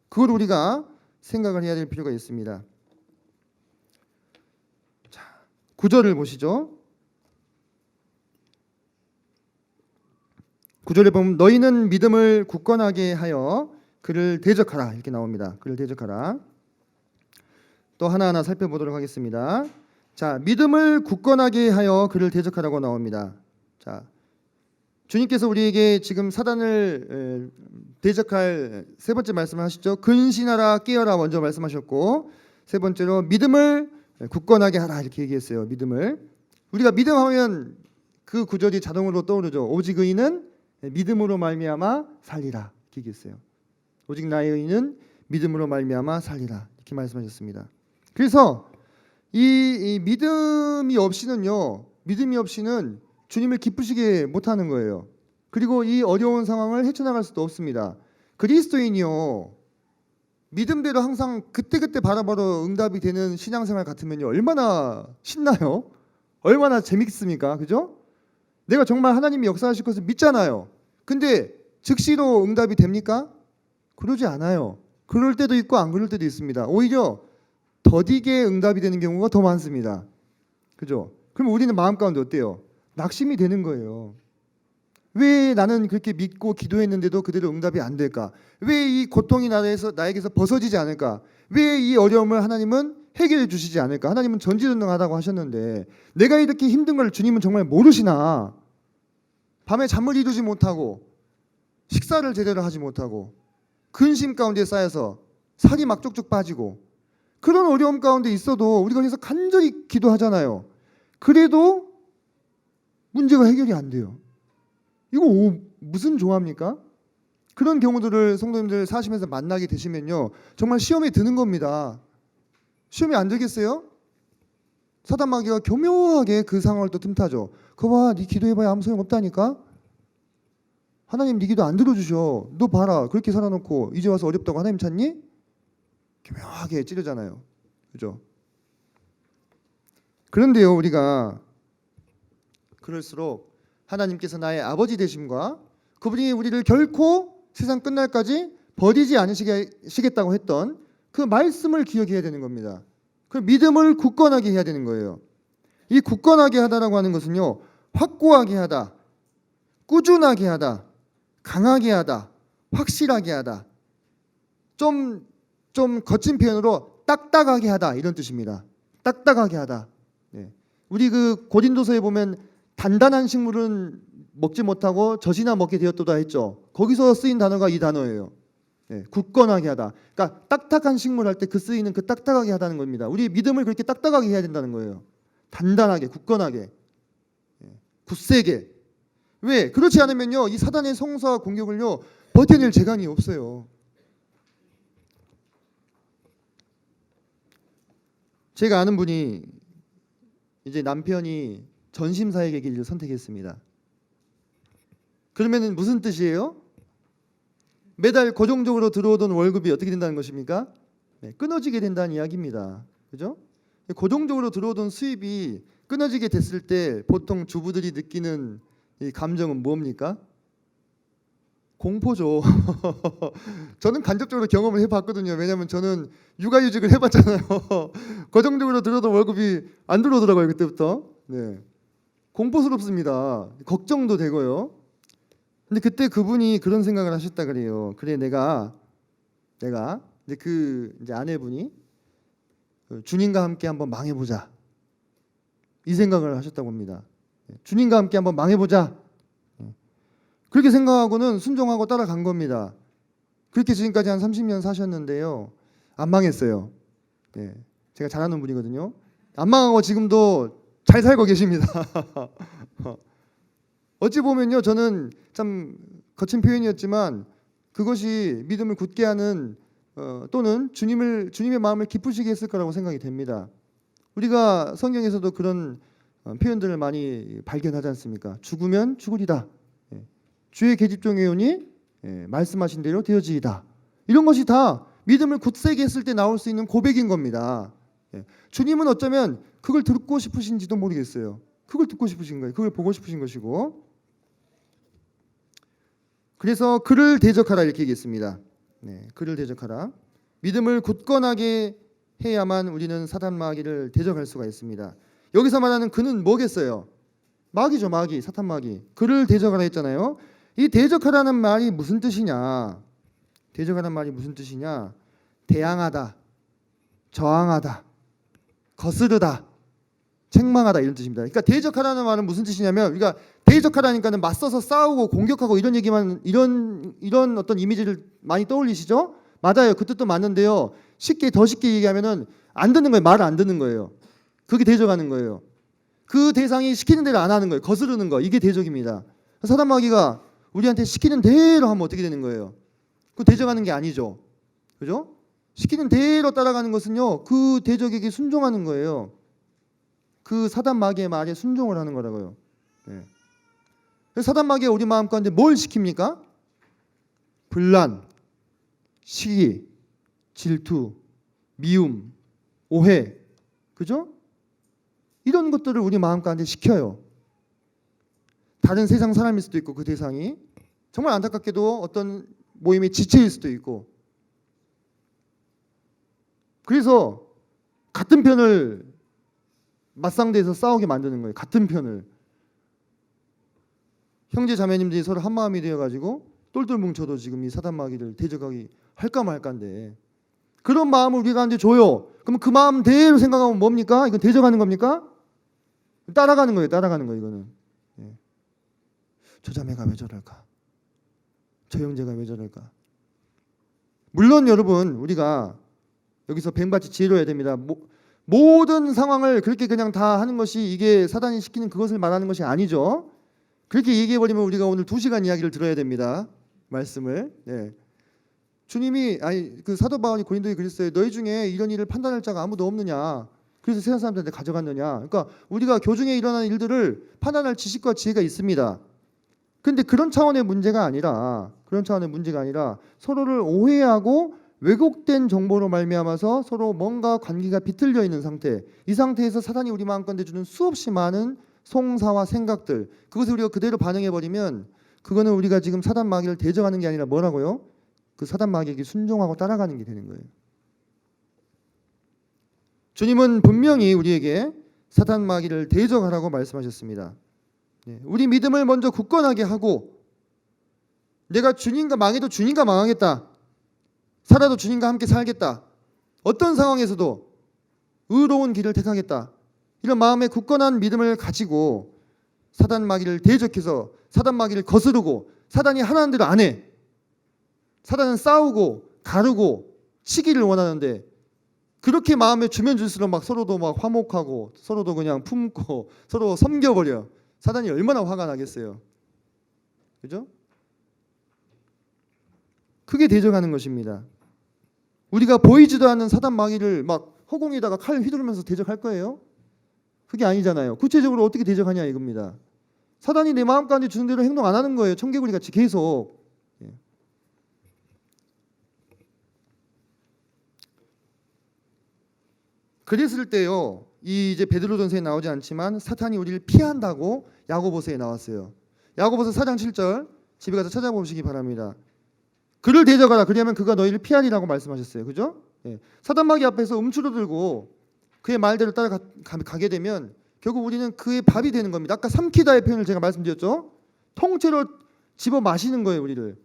그걸 우리가 생각을 해야 될 필요가 있습니다. 자, 9절을 보시죠. 9절에 보면 너희는 믿음을 굳건하게 하여 그를 대적하라 이렇게 나옵니다. 그를 대적하라. 또 하나하나 살펴보도록 하겠습니다. 자, 믿음을 굳건하게 하여 그를 대적하라고 나옵니다. 자, 주님께서 우리에게 지금 사단을 대적할 세 번째 말씀을 하시죠. 근신하라 깨어라 먼저 말씀하셨고 세 번째로 믿음을 굳건하게 하라 이렇게 얘기했어요. 믿음을. 우리가 믿음하면 그 구절이 자동으로 떠오르죠. 오직 의인은 믿음으로 말미암아 살리라 이렇게 얘기했어요. 오직 나의 의인은 믿음으로 말미암아 살리라 이렇게 말씀하셨습니다. 그래서 이 믿음이 없이는 주님을 기쁘시게 못하는 거예요. 그리고 이 어려운 상황을 헤쳐나갈 수도 없습니다. 그리스도인이요 믿음대로 항상 그때그때 바로바로 응답이 되는 신앙생활 같으면요 얼마나 신나요? 얼마나 재밌습니까? 그죠? 내가 정말 하나님이 역사하실 것을 믿잖아요. 근데 즉시로 응답이 됩니까? 그러지 않아요. 그럴 때도 있고 안 그럴 때도 있습니다. 오히려 더디게 응답이 되는 경우가 더 많습니다. 그죠? 그럼 우리는 마음 가운데 어때요? 낙심이 되는 거예요. 왜 나는 그렇게 믿고 기도했는데도 그대로 응답이 안 될까? 왜 이 고통이 나에게서 벗어지지 않을까? 왜 이 어려움을 하나님은 해결해 주시지 않을까? 하나님은 전지전능하다고 하셨는데 내가 이렇게 힘든 걸 주님은 정말 모르시나? 밤에 잠을 이루지 못하고 식사를 제대로 하지 못하고 근심 가운데 쌓여서 살이 막 쪽쪽 빠지고 그런 어려움 가운데 있어도 우리가 그래서 간절히 기도하잖아요. 그래도 문제가 해결이 안 돼요. 이거 무슨 조합입니까? 그런 경우들을 성도님들 사시면서 만나게 되시면요 정말 시험에 드는 겁니다. 시험에 안 들겠어요? 사단 마귀가 교묘하게 그 상황을 또 틈타죠. 그거 봐, 네 기도해봐야 아무 소용없다니까? 하나님 네 기도 안 들어주셔. 너 봐라 그렇게 살아놓고 이제 와서 어렵다고 하나님 찾니? 교묘하게 찌르잖아요. 그죠? 그런데요 우리가 그럴수록 하나님께서 나의 아버지 되심과 그분이 우리를 결코 세상 끝날까지 버리지 않으시겠다고 했던 그 말씀을 기억해야 되는 겁니다. 그 믿음을 굳건하게 해야 되는 거예요. 이 굳건하게 하다라고 하는 것은요, 확고하게 하다, 꾸준하게 하다, 강하게 하다, 확실하게 하다, 좀 거친 표현으로 딱딱하게 하다, 이런 뜻입니다. 딱딱하게 하다. 네. 우리 그 고린도서에 보면 단단한 식물은 먹지 못하고 젖이나 먹게 되었도다 했죠. 거기서 쓰인 단어가 이 단어예요. 네, 굳건하게 하다. 그러니까 딱딱한 식물 할 때 그 쓰이는 그 딱딱하게 하다는 겁니다. 우리 믿음을 그렇게 딱딱하게 해야 된다는 거예요. 단단하게, 굳건하게, 굳세게. 왜? 그렇지 않으면요, 이 사단의 성사와 공격을요 버텨낼 재간이 없어요. 제가 아는 분이 이제 남편이 전심사역의 길을 선택했습니다. 그러면은 무슨 뜻이에요? 매달 고정적으로 들어오던 월급이 어떻게 된다는 것입니까? 네, 끊어지게 된다는 이야기입니다. 그죠? 고정적으로 들어오던 수입이 끊어지게 됐을 때 보통 주부들이 느끼는 이 감정은 뭡니까? 공포죠. 저는 간접적으로 경험을 해봤거든요. 왜냐하면 저는 육아휴직을 해봤잖아요. 고정적으로 들어오던 월급이 안 들어오더라고요. 그때부터. 네. 공포스럽습니다. 걱정도 되고요. 근데 그때 그분이 그런 생각을 하셨다 그래요. 그래 내가 이제 아내분이 주님과 함께 한번 망해보자, 이 생각을 하셨다고 합니다. 주님과 함께 한번 망해보자, 그렇게 생각하고는 순종하고 따라간 겁니다. 그렇게 지금까지 한 30년 사셨는데요, 안 망했어요. 네, 제가 잘 아는 분이거든요. 안 망하고 지금도 잘 살고 계십니다. 어찌 보면요, 저는 참 거친 표현이었지만 그것이 믿음을 굳게 하는 또는 주님의 마음을 기쁘시게 했을 거라고 생각이 됩니다. 우리가 성경에서도 그런 표현들을 많이 발견하지 않습니까? 죽으면 죽으리다, 주의 계집종의 오니 말씀하신 대로 되어지이다. 이런 것이 다 믿음을 굳세게 했을 때 나올 수 있는 고백인 겁니다. 주님은 어쩌면 그걸 듣고 싶으신지도 모르겠어요. 그걸 듣고 싶으신 거예요. 그걸 보고 싶으신 것이고. 그래서 그를 대적하라 이렇게 얘기했습니다. 네, 그를 대적하라. 믿음을 굳건하게 해야만 우리는 사단 마귀를 대적할 수가 있습니다. 여기서 말하는 그는 뭐겠어요? 마귀죠, 마귀, 사탄 마귀. 그를 대적하라 했잖아요. 이 대적하라는 말이 무슨 뜻이냐? 대적하라는 말이 무슨 뜻이냐? 대항하다, 저항하다, 거스르다, 책망하다, 이런 뜻입니다. 그러니까 대적하라는 말은 무슨 뜻이냐면, 우리가 대적하라니까는 맞서서 싸우고 공격하고 이런 얘기만, 이런 어떤 이미지를 많이 떠올리시죠? 맞아요. 그 뜻도 맞는데요. 더 쉽게 얘기하면은 안 듣는 거예요. 말을 안 듣는 거예요. 그게 대적하는 거예요. 그 대상이 시키는 대로 안 하는 거예요. 거스르는 거. 이게 대적입니다. 사단 마귀가 우리한테 시키는 대로 하면 어떻게 되는 거예요? 그 대적하는 게 아니죠. 그죠? 시키는 대로 따라가는 것은요, 그 대적에게 순종하는 거예요. 그 사단 마귀의 말에 순종을 하는 거라고요. 네. 사단 마귀가 우리 마음 가운데 뭘 시킵니까? 분란, 시기, 질투, 미움, 오해, 그죠? 이런 것들을 우리 마음 가운데 시켜요. 다른 세상 사람일 수도 있고, 그 대상이 정말 안타깝게도 어떤 모임의 지체일 수도 있고, 그래서 같은 편을 맞상대해서 싸우게 만드는 거예요. 같은 편을. 형제 자매님들이 서로 한 마음이 되어가지고 똘똘 뭉쳐도 지금 이 사단 마귀를 대적하기 할까 말까인데, 그런 마음을 우리 가운데 줘요. 그러면 그 마음대로 생각하면 뭡니까? 이건 대적하는 겁니까? 따라가는 거예요. 따라가는 거예요. 이거는. 예. 저 자매가 왜 저럴까? 저 형제가 왜 저럴까? 물론 여러분, 우리가 여기서 뱀같이 지혜로워야 됩니다. 모든 상황을 그렇게 그냥 다 하는 것이 이게 사단이 시키는 그것을 말하는 것이 아니죠. 그렇게 얘기해버리면 우리가 오늘 2시간 이야기를 들어야 됩니다. 말씀을. 네. 주님이 그 사도 바울이 고린도에 그랬어요. 너희 중에 이런 일을 판단할 자가 아무도 없느냐? 그래서 세상 사람들한테 가져갔느냐? 그러니까 우리가 교중에 일어나는 일들을 판단할 지식과 지혜가 있습니다. 그런데 그런 차원의 문제가 아니라 서로를 오해하고 왜곡된 정보로 말미암아서 서로 뭔가 관계가 비틀려 있는 상태, 이 상태에서 사단이 우리 마음 가운데 주는 수없이 많은 송사와 생각들, 그것을 우리가 그대로 반응해버리면 그거는 우리가 지금 사단 마귀를 대적하는 게 아니라 뭐라고요? 그 사단 마귀에게 순종하고 따라가는 게 되는 거예요. 주님은 분명히 우리에게 사단 마귀를 대적하라고 말씀하셨습니다. 우리 믿음을 먼저 굳건하게 하고 내가 주님과 망해도 주님과 망하겠다. 살아도 주님과 함께 살겠다. 어떤 상황에서도 의로운 길을 택하겠다. 이런 마음의 굳건한 믿음을 가지고 사단 마귀를 대적해서 사단 마귀를 거스르고 사단이 하라는 대로 안 해. 사단은 싸우고 가르고 치기를 원하는데 그렇게 마음에 주면 줄수록 막 서로도 막 화목하고 서로도 그냥 품고 서로 섬겨버려. 사단이 얼마나 화가 나겠어요. 그죠? 크게 대적하는 것입니다. 우리가 보이지도 않는 사단 마귀를 막 허공에다가 칼 휘두르면서 대적할 거예요? 그게 아니잖아요. 구체적으로 어떻게 대적하냐 이겁니다. 사단이 내 마음 가운데 주는 대로 행동 안 하는 거예요. 청개구리 같이 계속. 그랬을 때요. 이 이제 베드로전서에 나오지 않지만 사탄이 우리를 피한다고 야고보서에 나왔어요. 야고보서 4장 7절 집에 가서 찾아보시기 바랍니다. 그를 대적하라. 그리하면 그가 너희를 피하리라고 말씀하셨어요. 그죠? 사단 마귀 앞에서 음추를 들고 그의 말대로 따라가게 되면 결국 우리는 그의 밥이 되는 겁니다. 아까 삼키다의 표현을 제가 말씀드렸죠. 통째로 집어 마시는 거예요. 우리를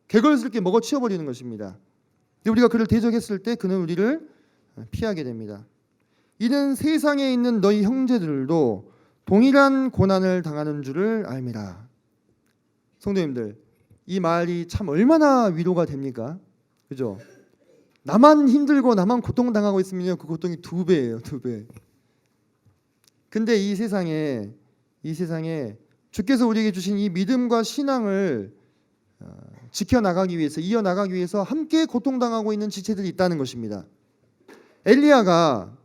개걸스럽게 먹어 치워버리는 것입니다. 근데 우리가 그를 대적했을 때 그는 우리를 피하게 됩니다. 이는 세상에 있는 너희 형제들도 동일한 고난을 당하는 줄을 알미라. 성도님들, 이 말이 참 얼마나 위로가 됩니까? 그죠? 나만 힘들고 나만 고통당하고 있으면 그 고통이 2배예요. 2배. 근데 이 세상에 주께서 우리에게 주신 이 믿음과 신앙을 지켜나가기 위해서 이어나가기 위해서 함께 고통당하고 있는 지체들이 있다는 것입니다. 엘리야가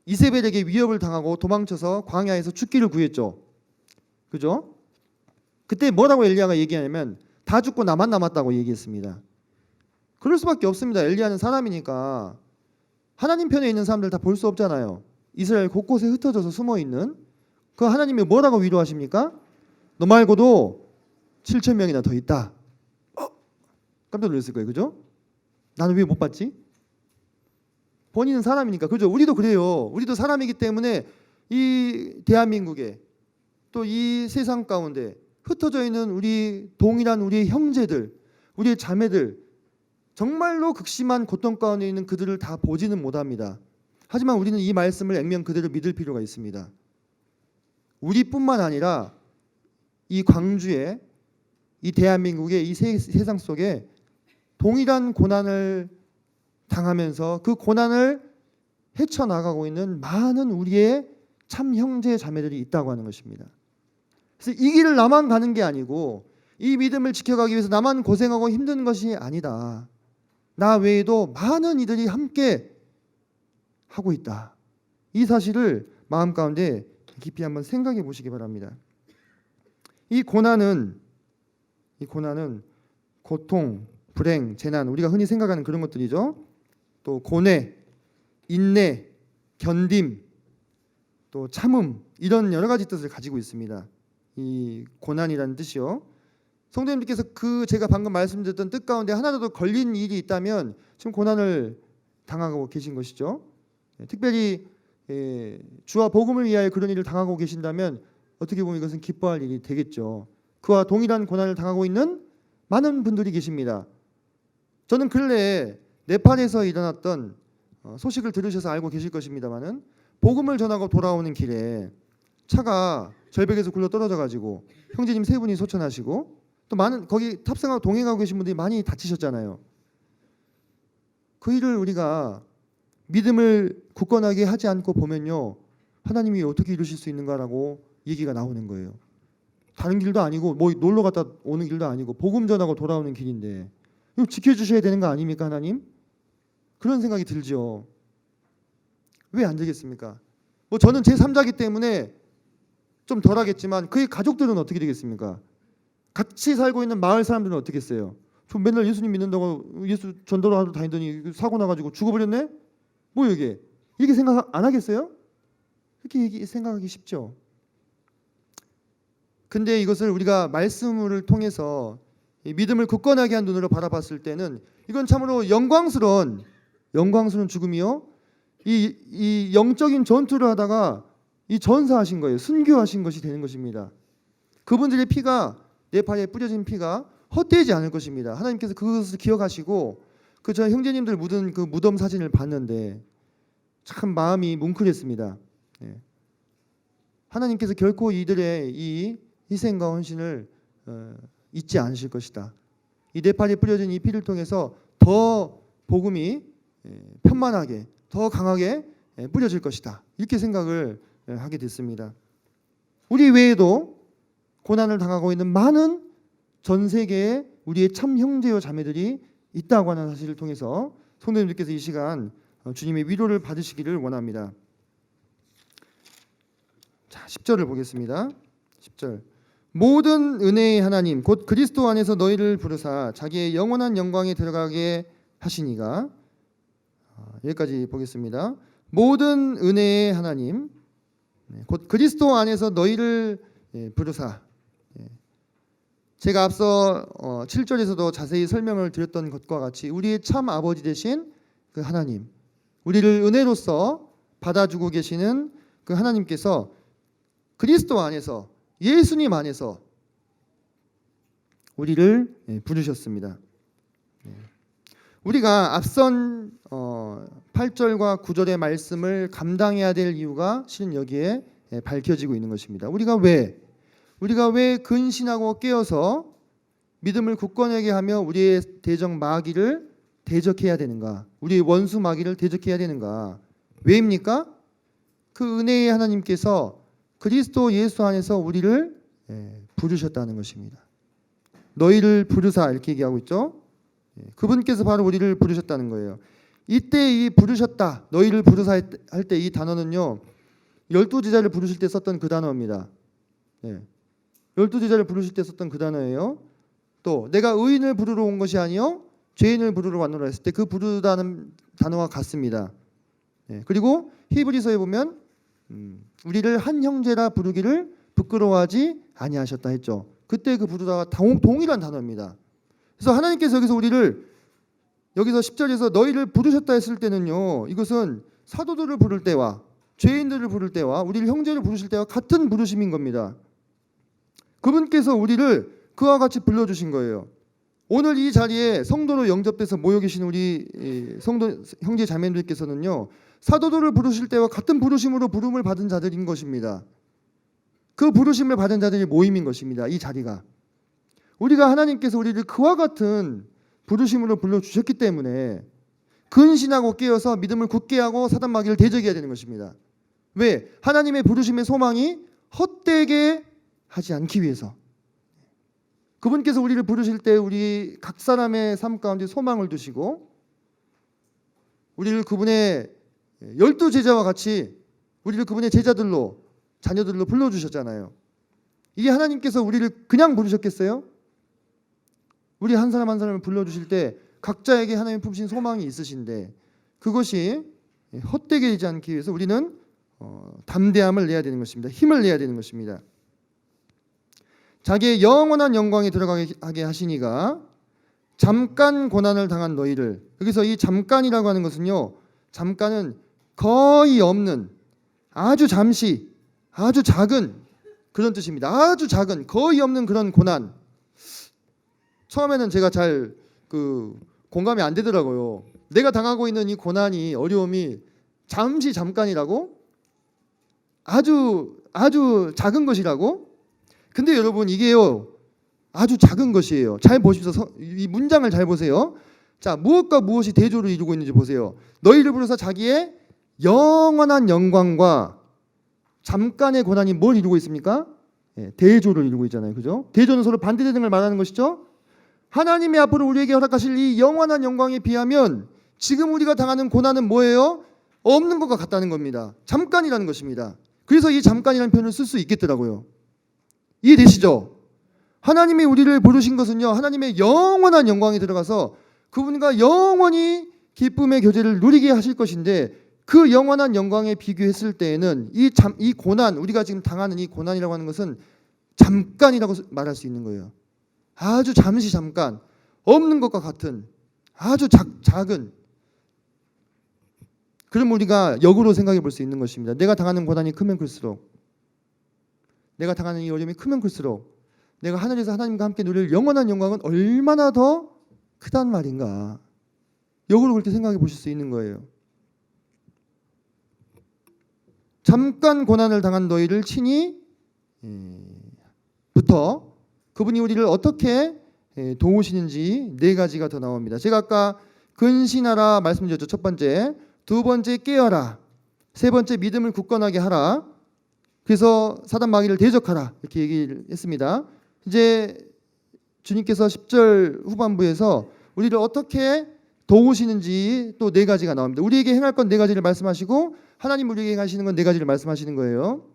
이세벨에게 위협을 당하고 도망쳐서 광야에서 죽기를 구했죠. 그죠? 그때 뭐라고 엘리야가 얘기하냐면 다 죽고 나만 남았다고 얘기했습니다. 그럴 수밖에 없습니다. 엘리야는 사람이니까 하나님 편에 있는 사람들 다 볼 수 없잖아요. 이스라엘 곳곳에 흩어져서 숨어있는 그 하나님이 뭐라고 위로하십니까? 너 말고도 7,000명이나 더 있다. 깜짝 놀랐을 거예요. 그죠? 나는 왜 못 봤지? 본인은 사람이니까. 그죠? 우리도 그래요. 우리도 사람이기 때문에 이 대한민국에 또 이 세상 가운데 흩어져 있는 우리 동일한 우리의 형제들, 우리의 자매들 정말로 극심한 고통 가운데 있는 그들을 다 보지는 못합니다. 하지만 우리는 이 말씀을 액면 그대로 믿을 필요가 있습니다. 우리뿐만 아니라 이 광주에 이 대한민국의 이 세상 속에 동일한 고난을 당하면서 그 고난을 헤쳐나가고 있는 많은 우리의 참 형제 자매들이 있다고 하는 것입니다. 그래서 이 길을 나만 가는 게 아니고 이 믿음을 지켜가기 위해서 나만 고생하고 힘든 것이 아니다. 나 외에도 많은 이들이 함께 하고 있다. 이 사실을 마음 가운데 깊이 한번 생각해 보시기 바랍니다. 이 고난은 고통, 불행, 재난, 우리가 흔히 생각하는 그런 것들이죠. 또 고뇌, 인내, 견딤, 또 참음, 이런 여러 가지 뜻을 가지고 있습니다. 이 고난이라는 뜻이요. 성도님들께서 그 제가 방금 말씀드렸던 뜻 가운데 하나라도 걸린 일이 있다면 지금 고난을 당하고 계신 것이죠. 특별히 주와 복음을 위하여 그런 일을 당하고 계신다면 어떻게 보면 이것은 기뻐할 일이 되겠죠. 그와 동일한 고난을 당하고 있는 많은 분들이 계십니다. 저는 근래에 네팔에서 일어났던 소식을 들으셔서 알고 계실 것입니다만은 복음을 전하고 돌아오는 길에 차가 절벽에서 굴러 떨어져 가지고 형제님 3분이 소천하시고 또 많은 거기 탑승하고 동행하고 계신 분들이 많이 다치셨잖아요. 그 일을 우리가 믿음을 굳건하게 하지 않고 보면요, 하나님이 어떻게 이루실 수 있는가라고 얘기가 나오는 거예요. 다른 길도 아니고 뭐 놀러 갔다 오는 길도 아니고 복음 전하고 돌아오는 길인데 이거 지켜주셔야 되는 거 아닙니까, 하나님? 그런 생각이 들죠. 왜 안 되겠습니까? 뭐 저는 제 3자이기 때문에 좀 덜하겠지만 그의 가족들은 어떻게 되겠습니까? 같이 살고 있는 마을 사람들은 어떻게 했어요? 저 맨날 예수님 믿는다고 예수 전도를 하러 다니더니 사고 나가지고 죽어버렸네? 뭐 이게? 이렇게 생각 안 하겠어요? 이렇게 생각하기 쉽죠. 근데 이것을 우리가 말씀을 통해서 이 믿음을 굳건하게 한 눈으로 바라봤을 때는 이건 참으로 영광스러운 죽음이요. 이 영적인 전투를 하다가 이 전사하신 거예요. 순교하신 것이 되는 것입니다. 그분들의 피가, 내 팔에 뿌려진 피가 헛되지 않을 것입니다. 하나님께서 그것을 기억하시고 저 형제님들 묻은 그 무덤 사진을 봤는데 참 마음이 뭉클했습니다. 하나님께서 결코 이들의 이 희생과 헌신을 잊지 않으실 것이다. 이 내 팔에 뿌려진 이 피를 통해서 더 복음이 편만하게, 더 강하게 뿌려질 것이다. 이렇게 생각을 하게 됐습니다. 우리 외에도 고난을 당하고 있는 많은 전 세계에 우리의 참 형제요 자매들이 있다고 하는 사실을 통해서 성도님들께서 이 시간 주님의 위로를 받으시기를 원합니다. 자, 10절을 보겠습니다. 10절. 모든 은혜의 하나님 곧 그리스도 안에서 너희를 부르사 자기의 영원한 영광에 들어가게 하시니가. 여기까지 보겠습니다. 모든 은혜의 하나님 곧 그리스도 안에서 너희를 부르사. 제가 앞서 7절에서도 자세히 설명을 드렸던 것과 같이 우리의 참 아버지 되신 그 하나님, 우리를 은혜로서 받아주고 계시는 그 하나님께서 그리스도 안에서, 예수님 안에서 우리를 부르셨습니다. 우리가 앞선 8절과 9절의 말씀을 감당해야 될 이유가 실은 여기에 밝혀지고 있는 것입니다. 우리가 왜 근신하고 깨어서 믿음을 굳건하게 하며 우리의 대적 마귀를 대적해야 되는가? 우리의 원수 마귀를 대적해야 되는가? 왜입니까? 그 은혜의 하나님께서 그리스도 예수 안에서 우리를 부르셨다는 것입니다. 너희를 부르사 이렇게 얘기하고 있죠. 그분께서 바로 우리를 부르셨다는 거예요. 이때 이 부르셨다, 너희를 부르사 할 때 이 단어는요, 12제자를 부르실 때 썼던 그 단어입니다. 12제자를 부르실 때 썼던 그 단어예요. 또 내가 의인을 부르러 온 것이 아니요 죄인을 부르러 왔노라 했을 때 그 부르다는 단어와 같습니다. 그리고 히브리서에 보면 우리를 한 형제라 부르기를 부끄러워하지 아니하셨다 했죠. 그때 그 부르다가 동일한 단어입니다. 그래서 하나님께서 여기서 우리를 여기서 10절에서 너희를 부르셨다 했을 때는요, 이것은 사도들을 부를 때와 죄인들을 부를 때와 우리를 형제를 부르실 때와 같은 부르심인 겁니다. 그분께서 우리를 그와 같이 불러주신 거예요. 오늘 이 자리에 성도로 영접돼서 모여 계신 우리 성도 형제 자매님들께서는요, 사도들을 부르실 때와 같은 부르심으로 부름을 받은 자들인 것입니다. 그 부르심을 받은 자들이 모임인 것입니다. 이 자리가. 우리가 하나님께서 우리를 그와 같은 부르심으로 불러주셨기 때문에 근신하고 깨어서 믿음을 굳게 하고 사단 마귀를 대적해야 되는 것입니다. 왜? 하나님의 부르심의 소망이 헛되게 하지 않기 위해서. 그분께서 우리를 부르실 때 우리 각 사람의 삶 가운데 소망을 두시고 우리를 그분의 12제자와 같이 우리를 그분의 제자들로, 자녀들로 불러주셨잖아요. 이게 하나님께서 우리를 그냥 부르셨겠어요? 우리 한 사람 한 사람을 불러주실 때 각자에게 하나님 품으신 소망이 있으신데 그것이 헛되게 되지 않기 위해서 우리는 담대함을 내야 되는 것입니다. 힘을 내야 되는 것입니다. 자기의 영원한 영광에 들어가게 하게 하시니가 잠깐 고난을 당한 너희를. 여기서 이 잠깐이라고 하는 것은요, 잠깐은 거의 없는, 아주 잠시, 아주 작은 그런 뜻입니다. 아주 작은, 거의 없는 그런 고난. 처음에는 제가 잘 공감이 안 되더라고요. 내가 당하고 있는 이 고난이, 어려움이 잠깐이라고? 아주 작은 것이라고? 근데 여러분, 이게요, 아주 작은 것이에요. 잘 보십시오. 이 문장을 잘 보세요. 자, 무엇과 무엇이 대조를 이루고 있는지 보세요. 너희를 부르사 자기의 영원한 영광과 잠깐의 고난이 뭘 이루고 있습니까? 대조를 이루고 있잖아요. 그죠? 대조는 서로 반대되는 걸 말하는 것이죠. 하나님이 앞으로 우리에게 허락하실 이 영원한 영광에 비하면 지금 우리가 당하는 고난은 뭐예요? 없는 것과 같다는 겁니다. 잠깐이라는 것입니다. 그래서 이 잠깐이라는 표현을 쓸 수 있겠더라고요. 이해되시죠? 하나님이 우리를 부르신 것은요, 하나님의 영원한 영광에 들어가서 그분과 영원히 기쁨의 교제를 누리게 하실 것인데 그 영원한 영광에 비교했을 때에는 이 고난, 우리가 지금 당하는 이 고난이라고 하는 것은 잠깐이라고 말할 수 있는 거예요. 아주 잠시 잠깐, 없는 것과 같은 아주 작은. 그럼 우리가 역으로 생각해 볼 수 있는 것입니다. 내가 당하는 고난이 크면 클수록, 내가 당하는 이 어려움이 크면 클수록 내가 하늘에서 하나님과 함께 누릴 영원한 영광은 얼마나 더 크단 말인가. 역으로 그렇게 생각해 보실 수 있는 거예요. 잠깐 고난을 당한 너희를 친히 부터 그분이 우리를 어떻게 도우시는지 네 가지가 더 나옵니다. 제가 아까 근신하라 말씀드렸죠. 첫 번째, 두 번째 깨어라, 세 번째 믿음을 굳건하게 하라. 그래서 사단 마귀를 대적하라 이렇게 얘기를 했습니다. 이제 주님께서 10절 후반부에서 우리를 어떻게 도우시는지 또 네 가지가 나옵니다. 우리에게 행할 건 네 가지를 말씀하시고 하나님 우리에게 하시는 건 네 가지를 말씀하시는 거예요.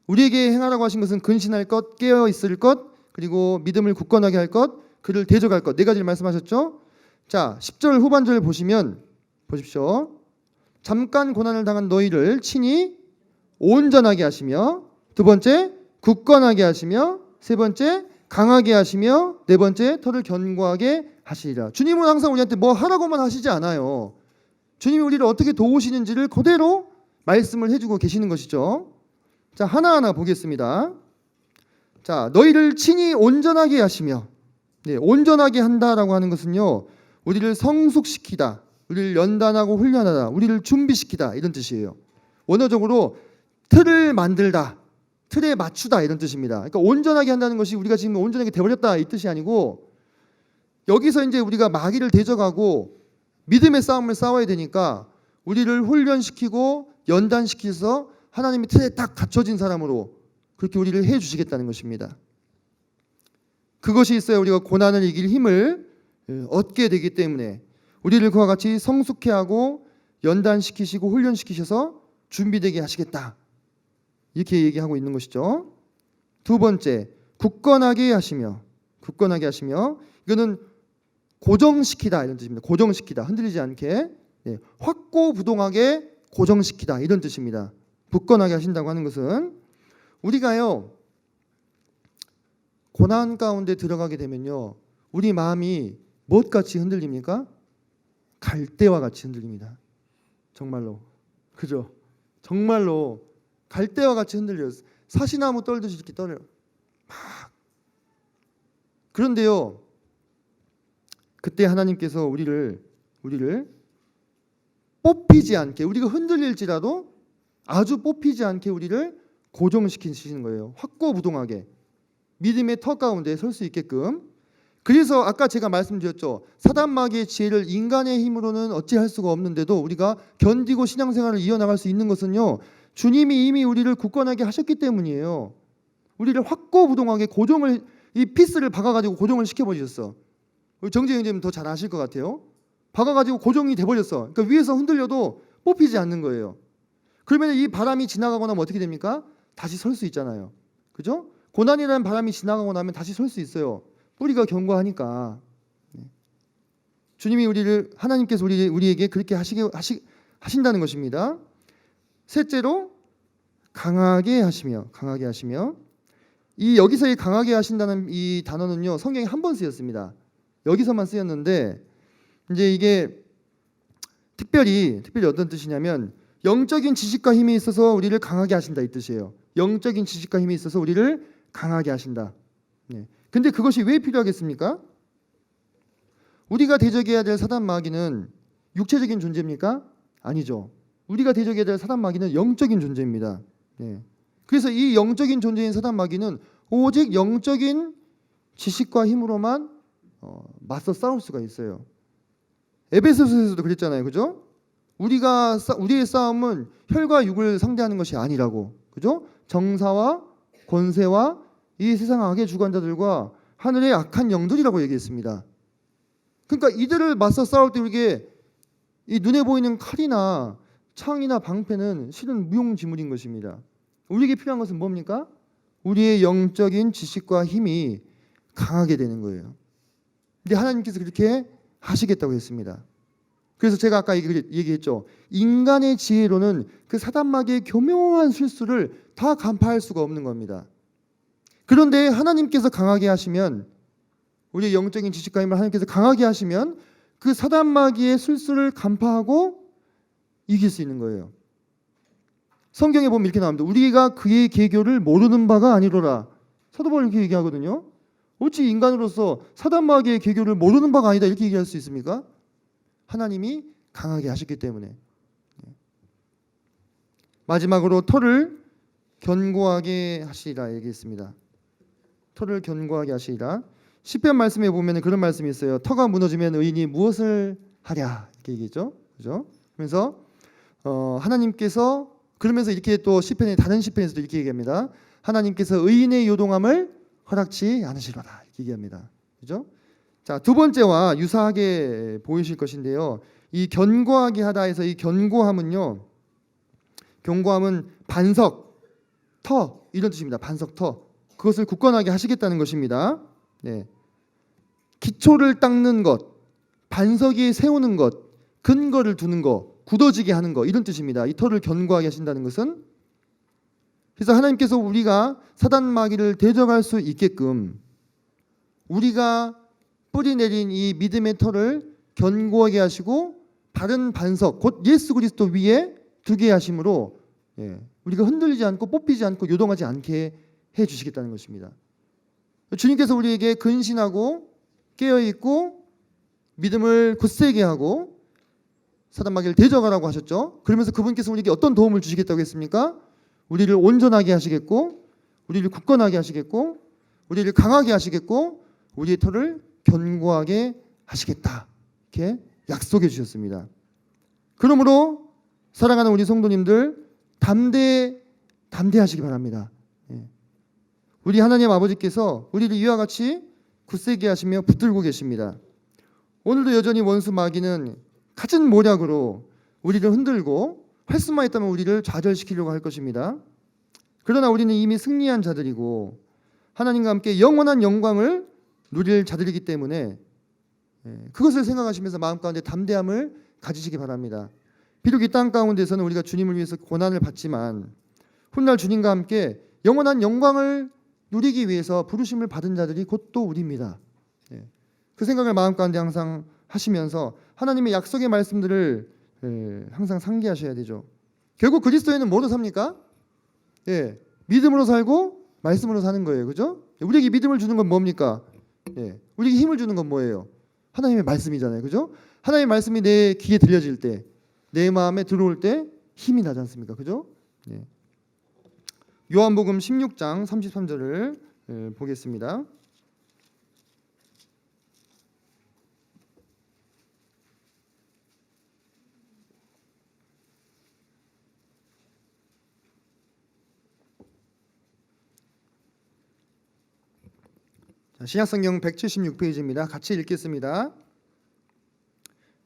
우리에게 행하라고 하신 것은 근신할 것, 깨어 있을 것, 그리고 믿음을 굳건하게 할 것, 그를 대적할 것, 네 가지를 말씀하셨죠. 자, 10절 후반절 보시면 보십시오. 잠깐 고난을 당한 너희를 친히 온전하게 하시며, 두 번째 굳건하게 하시며, 세 번째 강하게 하시며, 네 번째 터를 견고하게 하시리라. 주님은 항상 우리한테 뭐 하라고만 하시지 않아요. 주님이 우리를 어떻게 도우시는지를 그대로 말씀을 해주고 계시는 것이죠. 자, 하나하나 보겠습니다. 자, 너희를 친히 온전하게 하시며, 네, 온전하게 한다라고 하는 것은요, 우리를 성숙시키다, 우리를 연단하고 훈련하다, 우리를 준비시키다 이런 뜻이에요. 원어적으로 틀을 만들다, 틀에 맞추다 이런 뜻입니다. 그러니까 온전하게 한다는 것이 우리가 지금 온전하게 돼버렸다 이 뜻이 아니고, 여기서 이제 우리가 마귀를 대적하고 믿음의 싸움을 싸워야 되니까 우리를 훈련시키고 연단시켜서 하나님의 틀에 딱 갖춰진 사람으로 그렇게 우리를 해주시겠다는 것입니다. 그것이 있어야 우리가 고난을 이길 힘을 얻게 되기 때문에 우리를 그와 같이 성숙해 하고 연단시키시고 훈련시키셔서 준비되게 하시겠다 이렇게 얘기하고 있는 것이죠. 두 번째, 굳건하게 하시며, 굳건하게 하시며, 이거는 고정시키다 이런 뜻입니다. 고정시키다, 흔들리지 않게, 네, 확고부동하게 고정시키다 이런 뜻입니다. 굳건하게 하신다고 하는 것은 우리가요 고난 가운데 들어가게 되면요 우리 마음이 무엇같이 흔들립니까? 갈대와 같이 흔들립니다. 정말로, 그죠? 정말로 갈대와 같이 흔들려요. 사시나무 떨듯이 이렇게 떨어요. 막. 그런데요 그때 하나님께서 우리를 뽑히지 않게, 우리가 흔들릴지라도 아주 뽑히지 않게 우리를 고정시키시는 거예요. 확고부동하게 믿음의 터 가운데 설 수 있게끔. 그래서 아까 제가 말씀드렸죠. 사단 마귀의 지혜를 인간의 힘으로는 어찌할 수가 없는데도 우리가 견디고 신앙생활을 이어나갈 수 있는 것은요 주님이 이미 우리를 굳건하게 하셨기 때문이에요. 우리를 확고부동하게 고정을, 이 피스를 박아가지고 고정을 시켜버리셨어. 정재 형제님 더 잘 아실 것 같아요. 박아가지고 고정이 돼버렸어. 그러니까 위에서 흔들려도 뽑히지 않는 거예요. 그러면 이 바람이 지나가고 나면 어떻게 됩니까? 다시 설 수 있잖아요. 그죠? 고난이라는 바람이 지나가고 나면 다시 설 수 있어요. 뿌리가 견고하니까. 주님이 우리를, 하나님께서 우리에게 그렇게 하신다는 것입니다. 셋째로 강하게 하시며, 강하게 하시며, 이 여기서의 강하게 하신다는 이 단어는요 성경에 한 번 쓰였습니다. 여기서만 쓰였는데 이제 이게 특별히 어떤 뜻이냐면 영적인 지식과 힘이 있어서 우리를 강하게 하신다 이 뜻이에요. 영적인 지식과 힘이 있어서 우리를 강하게 하신다. 네. 근데 그것이 왜 필요하겠습니까? 우리가 대적해야 될 사단 마귀는 육체적인 존재입니까? 아니죠. 우리가 대적해야 될 사단 마귀는 영적인 존재입니다. 네. 그래서 이 영적인 존재인 사단 마귀는 오직 영적인 지식과 힘으로만 맞서 싸울 수가 있어요. 에베소서에서도 그랬잖아요. 그죠? 우리의 싸움은 혈과 육을 상대하는 것이 아니라고. 그죠? 정사와 권세와 이 세상 악의 주관자들과 하늘의 악한 영들이라고 얘기했습니다. 그러니까 이들을 맞서 싸울 때 우리에게 이 눈에 보이는 칼이나 창이나 방패는 실은 무용지물인 것입니다. 우리에게 필요한 것은 뭡니까? 우리의 영적인 지식과 힘이 강하게 되는 거예요. 근데 하나님께서 그렇게 하시겠다고 했습니다. 그래서 제가 아까 얘기했죠. 인간의 지혜로는 그 사단 마귀의 교묘한 술수를 다 간파할 수가 없는 겁니다. 그런데 하나님께서 강하게 하시면, 우리의 영적인 지식과 힘을 하나님께서 강하게 하시면 그 사단 마귀의 술수를 간파하고 이길 수 있는 거예요. 성경에 보면 이렇게 나옵니다. 우리가 그의 계교를 모르는 바가 아니로라. 사도 바울이 이렇게 얘기하거든요. 어찌 인간으로서 사단 마귀의 계교를 모르는 바가 아니다 이렇게 얘기할 수 있습니까? 하나님이 강하게 하셨기 때문에. 마지막으로 터를 견고하게 하시리라 얘기했습니다. 터를 견고하게 하시리라. 시편 말씀에 보면 그런 말씀이 있어요. 터가 무너지면 의인이 무엇을 하랴 이렇게 얘기했죠. 그죠? 그래서 하나님께서 그러면서 이렇게 또 시편의 다른 시편에서도 이렇게 얘기합니다. 하나님께서 의인의 요동함을 허락치 않으시로다 이렇게 얘기합니다. 그죠? 자, 두 번째와 유사하게 보이실 것인데요. 이 견고하게 하다에서 이 견고함은요. 견고함은 반석, 터 이런 뜻입니다. 반석, 터. 그것을 굳건하게 하시겠다는 것입니다. 네. 기초를 닦는 것, 반석이 세우는 것, 근거를 두는 것, 굳어지게 하는 것 이런 뜻입니다. 이 터를 견고하게 하신다는 것은 그래서 하나님께서 우리가 사단 마귀를 대적할 수 있게끔 우리가 뿌리 내린 이 믿음의 터를 견고하게 하시고 바른 반석 곧 예수 그리스도 위에 두게 하심으로 우리가 흔들리지 않고 뽑히지 않고 요동하지 않게 해주시겠다는 것입니다. 주님께서 우리에게 근신하고 깨어있고 믿음을 굳세게 하고 사단 마귀를 대적하라고 하셨죠. 그러면서 그분께서 우리에게 어떤 도움을 주시겠다고 했습니까? 우리를 온전하게 하시겠고 우리를 굳건하게 하시겠고 우리를 강하게 하시겠고 우리의 터를 견고하게 하시겠다 이렇게 약속해 주셨습니다. 그러므로 사랑하는 우리 성도님들 담대하시기 바랍니다. 우리 하나님 아버지께서 우리를 이와 같이 굳세게 하시며 붙들고 계십니다. 오늘도 여전히 원수 마귀는 갖은 모략으로 우리를 흔들고 할 수만 있다면 우리를 좌절시키려고 할 것입니다. 그러나 우리는 이미 승리한 자들이고 하나님과 함께 영원한 영광을 누릴 자들이기 때문에 그것을 생각하시면서 마음 가운데 담대함을 가지시기 바랍니다. 비록 이 땅 가운데서는 우리가 주님을 위해서 고난을 받지만 훗날 주님과 함께 영원한 영광을 누리기 위해서 부르심을 받은 자들이 곧 또 우리입니다. 그 생각을 마음 가운데 항상 하시면서 하나님의 약속의 말씀들을 항상 상기하셔야 되죠. 결국 그리스도인은 뭐로 삽니까? 믿음으로 살고 말씀으로 사는 거예요. 그죠? 우리에게 믿음을 주는 건 뭡니까? 우리에게 힘을 주는 건 뭐예요? 하나님의 말씀이잖아요. 그죠? 하나님의 말씀이 내 귀에 들려질 때, 내 마음에 들어올 때 힘이 나지 않습니까? 그죠? 요한복음 16장 33절을 보겠습니다. 신약성경 176페이지입니다. 같이 읽겠습니다.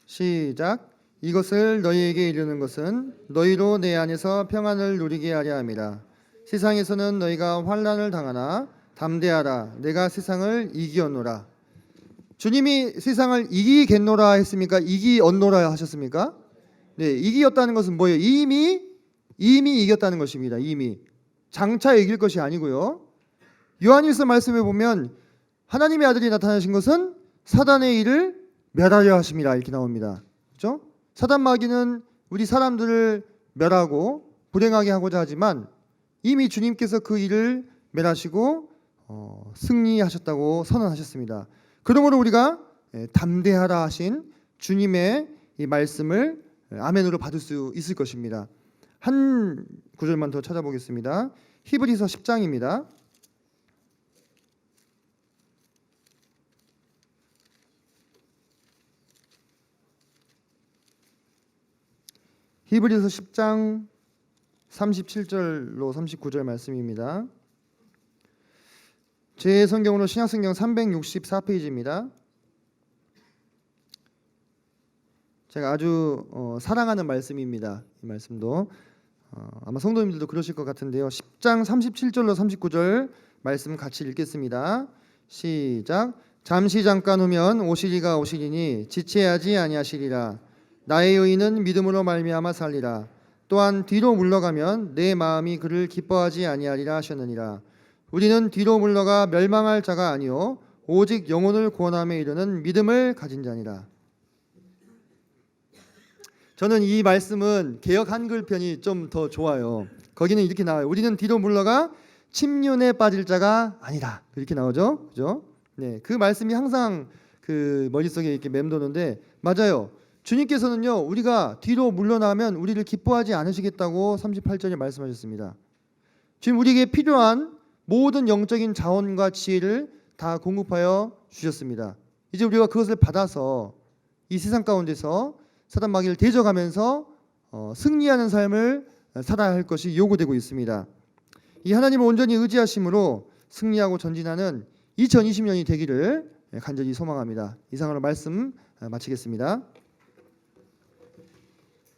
시작. 이것을 너희에게 이르는 것은 너희로 내 안에서 평안을 누리게 하려 함이라. 세상에서는 너희가 환난을 당하나 담대하라. 내가 세상을 이기었노라. 주님이 세상을 이기겠노라 했습니까? 이기었노라 하셨습니까? 네, 이기었다는 것은 뭐예요? 이미 이겼다는 것입니다. 이미 장차 이길 것이 아니고요. 요한일서 말씀에 보면 하나님의 아들이 나타나신 것은 사단의 일을 멸하려 하심이라 이렇게 나옵니다. 그렇죠? 사단 마귀는 우리 사람들을 멸하고 불행하게 하고자 하지만 이미 주님께서 그 일을 멸하시고 승리하셨다고 선언하셨습니다. 그러므로 우리가 담대하라 하신 주님의 이 말씀을 아멘으로 받을 수 있을 것입니다. 한 구절만 더 찾아보겠습니다. 히브리서 10장입니다. 히브리서 10장 37절로 39절 말씀입니다. 제 성경으로 신약성경 364페이지입니다. 제가 아주 사랑하는 말씀입니다. 이 말씀도 아마 성도님들도 그러실 것 같은데요. 10장 37절로 39절 말씀 같이 읽겠습니다. 시작. 잠시 잠깐 후면 오시리가 오시리니 지체하지 아니하시리라. 나의 의인은 믿음으로 말미암아 살리라. 또한 뒤로 물러가면 내 마음이 그를 기뻐하지 아니하리라 하셨느니라. 우리는 뒤로 물러가 멸망할 자가 아니요 오직 영혼을 구원함에 이르는 믿음을 가진 자니라. 저는 이 말씀은 개역 한글편이 좀 더 좋아요. 거기는 이렇게 나와요. 우리는 뒤로 물러가 침륜에 빠질 자가 아니다. 이렇게 나오죠. 그죠? 네, 그 말씀이 항상 그 머릿속에 이렇게 맴도는데 맞아요. 주님께서는요. 우리가 뒤로 물러나면 우리를 기뻐하지 않으시겠다고 38절에 말씀하셨습니다. 지금 우리에게 필요한 모든 영적인 자원과 지혜를 다 공급하여 주셨습니다. 이제 우리가 그것을 받아서 이 세상 가운데서 사단 마귀를 대적하면서 승리하는 삶을 살아야 할 것이 요구되고 있습니다. 이 하나님을 온전히 의지하심으로 승리하고 전진하는 2020년이 되기를 간절히 소망합니다. 이상으로 말씀 마치겠습니다.